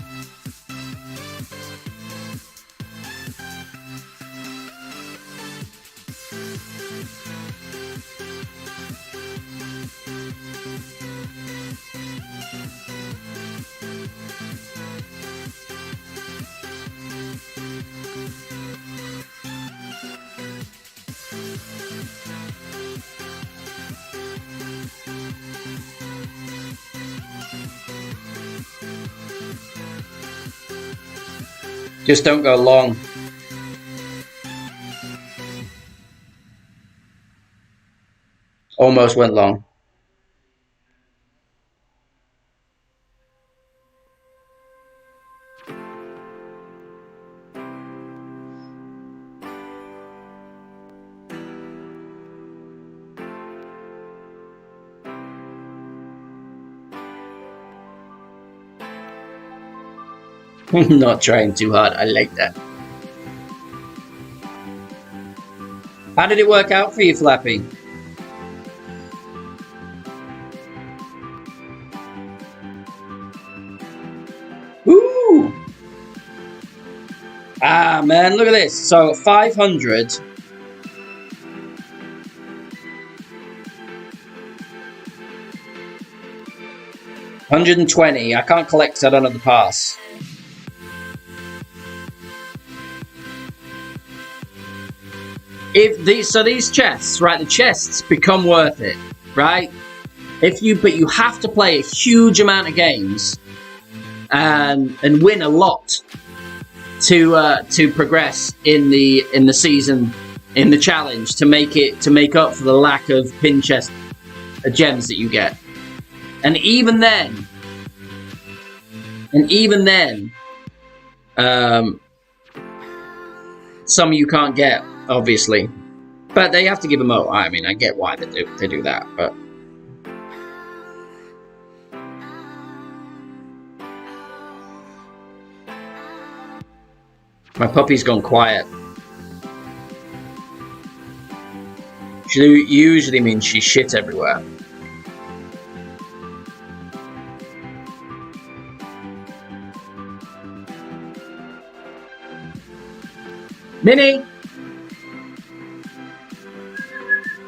Just don't go long. Almost went long. Not trying too hard. I like that. How did it work out for you, Flappy? Ooh! Ah, man, look at this. So, 500. $120. I can't collect because I don't have the pass. So these chests, right? The chests become worth it, right? But you have to play a huge amount of games and win a lot to progress in the season, in the challenge, to make up for the lack of pin chest gems that you get. And even then, some you can't get, obviously. But they have to give them out. I mean, I get why they do that, but... My puppy's gone quiet. She usually means she shit everywhere. Minnie!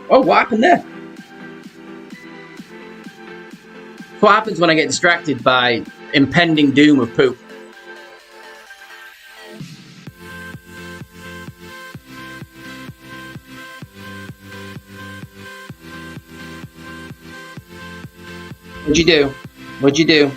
Oh, what happened there? What happens when I get distracted by impending doom of poop? What'd you do? What'd you do?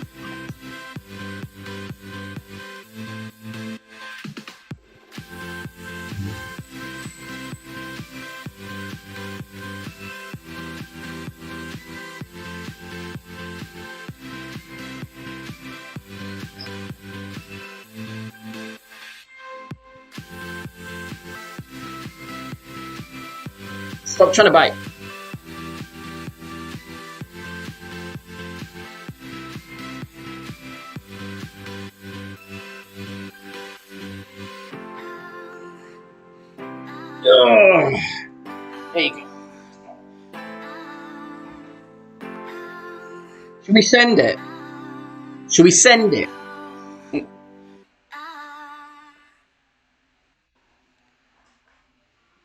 Stop trying to bite. Ugh. There you go. Should we send it? Should we send it?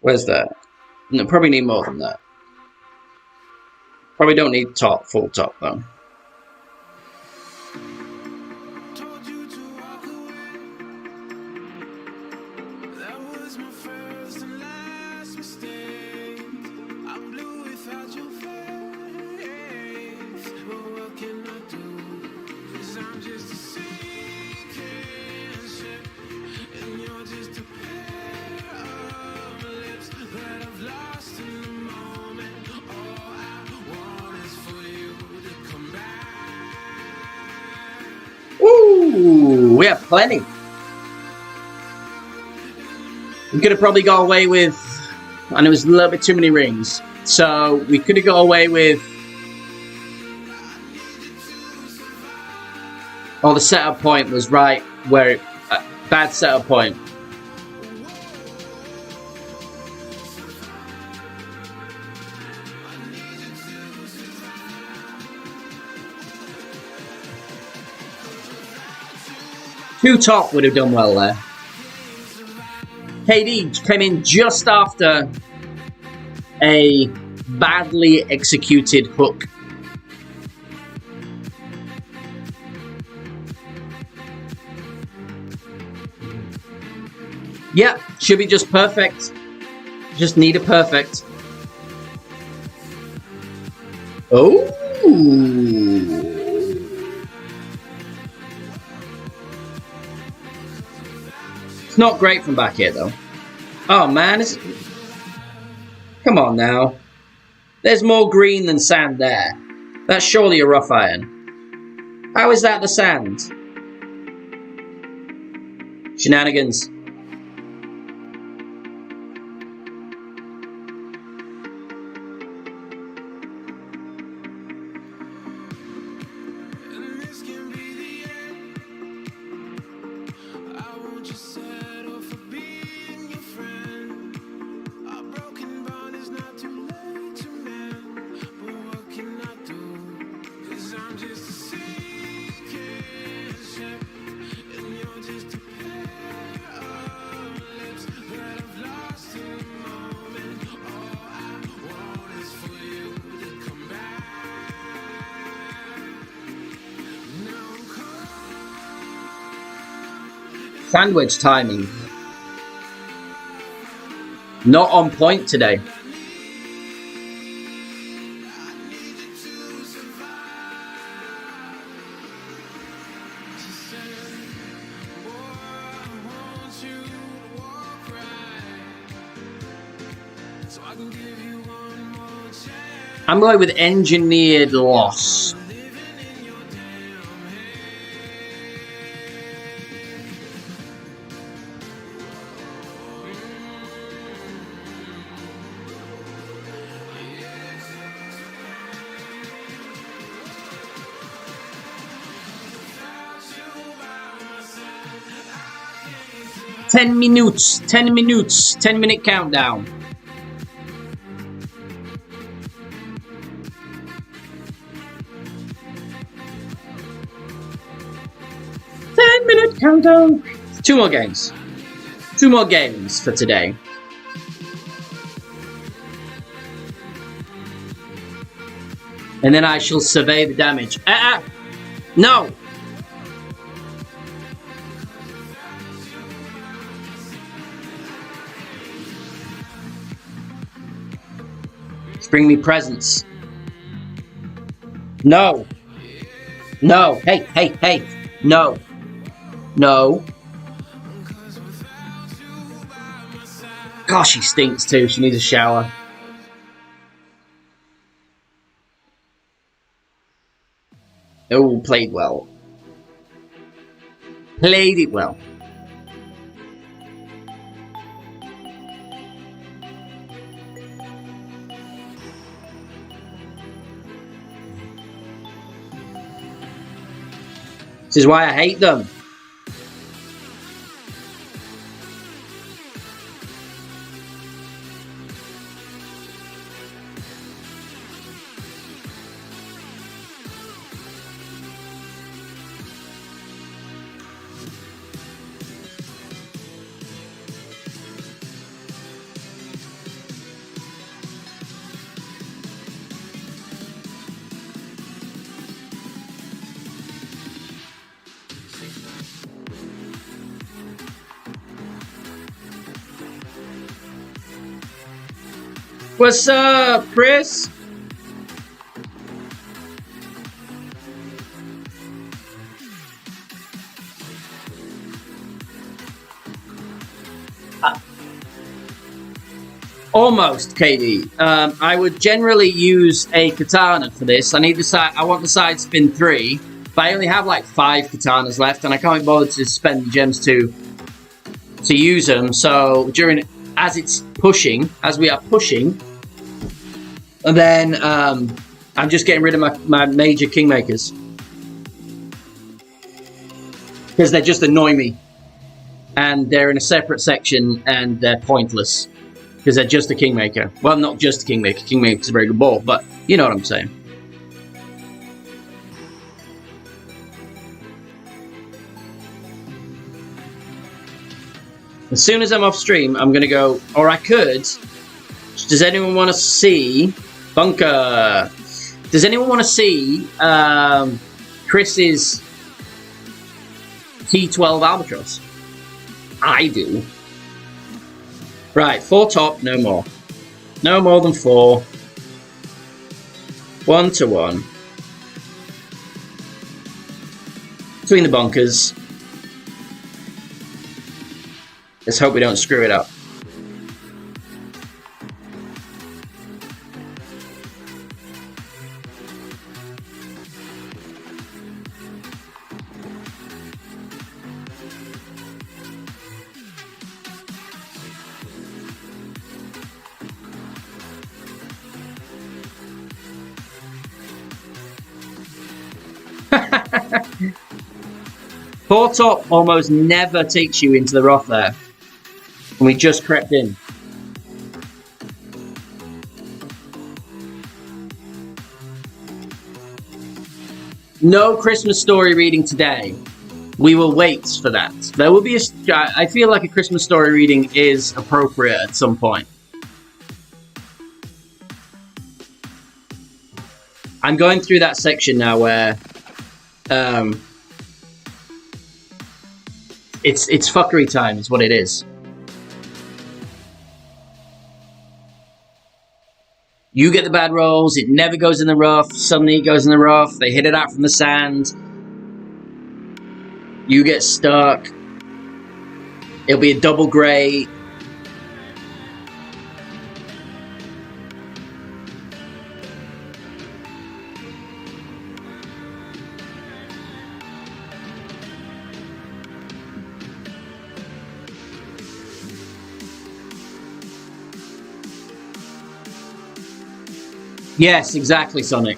Where's that? No, probably need more than that. Probably don't need top, full top though. Told you to walk away. That was my first and last mistake. I'm blue without your face. But what can I do? 'Cause I'm just a sinking ship, and you're just a pair of lips that I've lost in the moment. All I want is for you to come back. Ooh, we have plenty. We could have probably got away with, and it was a little bit too many rings. So we could have got away with. Oh, the setup point was right where it, bad setup point. Two top would have done well there. KD came in just after a badly executed hook. Yep, should be just perfect. Just need a perfect. Oh. It's not great from back here, though. Oh, man. Come on, now. There's more green than sand there. That's surely a rough iron. How is that the sand? Shenanigans. And this can be the end. I won't just settle for being your friend. A broken bond is not too late to mend. But what can I do? 'Cause I'm just a sinking ship, and you're just a pair of lips that I've lost in the moment. All I want is for you to come back. Now I'm cold. Sandwich timing. Not on point today. So I can give you one more chance. I'm going with engineered loss. 10 minutes. 10 minutes. 10-minute countdown. Countdown. 2 more games. 2 more games for today. And then I shall survey the damage. No! Bring me presents. No. No. Hey, hey, hey. No. No. Gosh, she stinks too. She needs a shower. Oh, played well. Played it well. This is why I hate them. What's up, Chris? Almost, KD. I would generally use a katana for this. I want the side spin 3, but I only have like 5 katanas left, and I can't be bothered to spend gems to use them. So as we are pushing, and then I'm just getting rid of my major kingmakers because they just annoy me, and they're in a separate section and they're pointless because they're just a kingmaker. Well, not just a kingmaker. Kingmaker's a very good ball, but you know what I'm saying. As soon as I'm off stream, I'm gonna go, or I could. Does anyone want to see Bunker? Does anyone want to see Chris's T12 Albatross? I do. Right, 4 top, no more. No more than 4. 1 to 1. Between the bunkers. Let's hope we don't screw it up. Four top almost never takes you into the rough there. And we just crept in. No Christmas story reading today. We will wait for that. There will be I feel like a Christmas story reading is appropriate at some point. I'm going through that section now where it's fuckery time is what it is. You get the bad rolls, it never goes in the rough, suddenly it goes in the rough, they hit it out from the sand. You get stuck. It'll be a double grey. Yes, exactly, Sonic.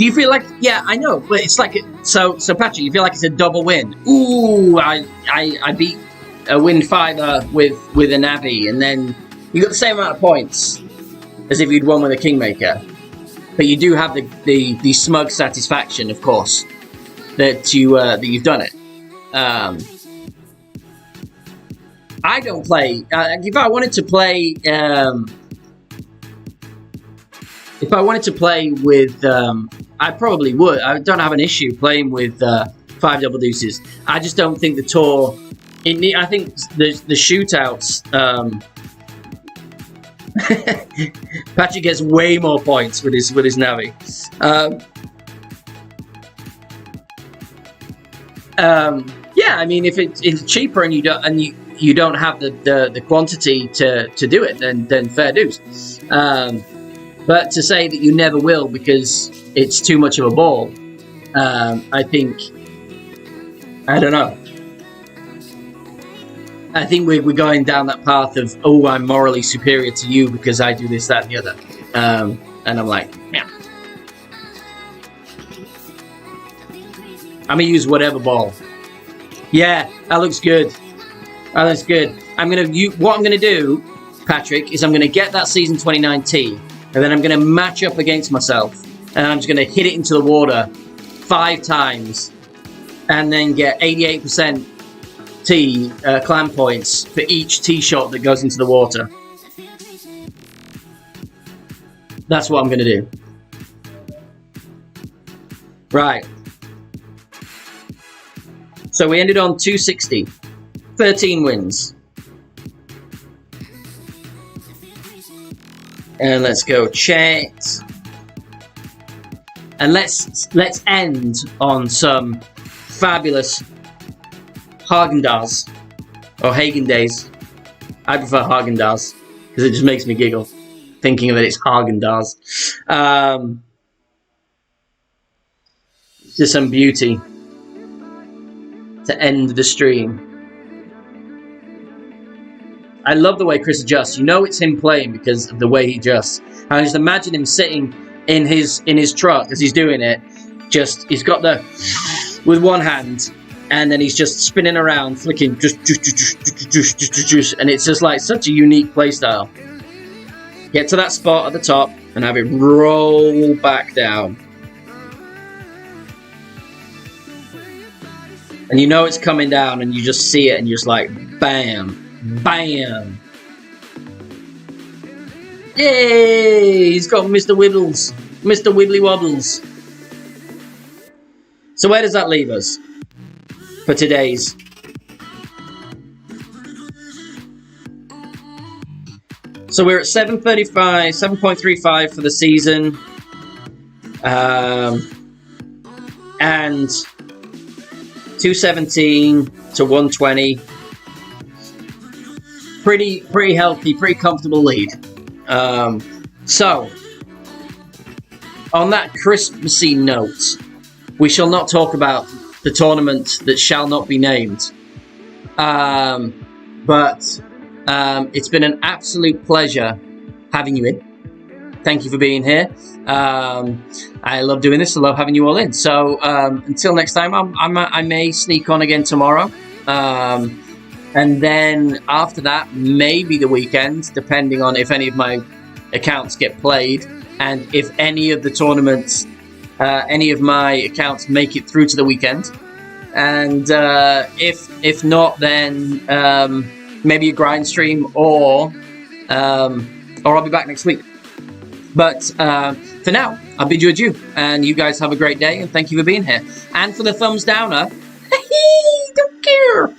Do you feel like? Yeah, I know, but it's like so. So Patrick, you feel like it's a double win. Ooh, I beat a win fiver with a Navi, and then you got the same amount of points as if you'd won with a Kingmaker. But you do have the smug satisfaction, of course, that you've done it. I don't play. If I wanted to play, with, I probably would. I don't have an issue playing with 5 double deuces. I just don't think the tour. I think the shootouts. Patrick gets way more points with his Navi. Yeah, I mean, if it's cheaper and you don't have the quantity to do it, then fair dues. But to say that you never will because it's too much of a ball, I think, I don't know. I think we're going down that path of, oh, I'm morally superior to you because I do this, that, and the other. And I'm like, yeah. I'm going to use whatever ball. Yeah, that looks good. That looks good. What I'm going to do, Patrick, is I'm going to get that Season 29 T, and then I'm going to match up against myself, and I'm just going to hit it into the water 5 times, and then get 88% T clan points for each T shot that goes into the water. That's what I'm going to do. Right. So we ended on 260. 13 wins. And let's go chat. And let's end on some fabulous Haagen-Dazs or Hagen-Dazs. I prefer Haagen-Dazs because it just makes me giggle thinking of it. It's Haagen-Dazs. Just some beauty to end the stream. I love the way Chris adjusts. You know it's him playing because of the way he adjusts. I just imagine him sitting in his truck as he's doing it. Just he's got the with one hand, and then he's just spinning around, flicking, and it's just like such a unique play style. Get to that spot at the top and have it roll back down. And you know it's coming down, and you just see it, and you're just like, bam, bam. Yay! He's got Mr. Wibbles, Mr. Wibbly Wobbles. So where does that leave us for today's? So we're at 735, 7.35 for the season. And 217 to 120. Pretty healthy, pretty comfortable lead. So, on that Christmassy note, we shall not talk about the tournament that shall not be named. But it's been an absolute pleasure having you in. Thank you for being here. I love doing this. I love having you all in. So until next time, I may sneak on again tomorrow. And then after that, maybe the weekend, depending on if any of my accounts get played and if any of the tournaments, any of my accounts make it through to the weekend. And if not, then maybe a grind stream or I'll be back next week. But for now, I'll bid you adieu, and you guys have a great day, and thank you for being here. And for the thumbs downer, don't care.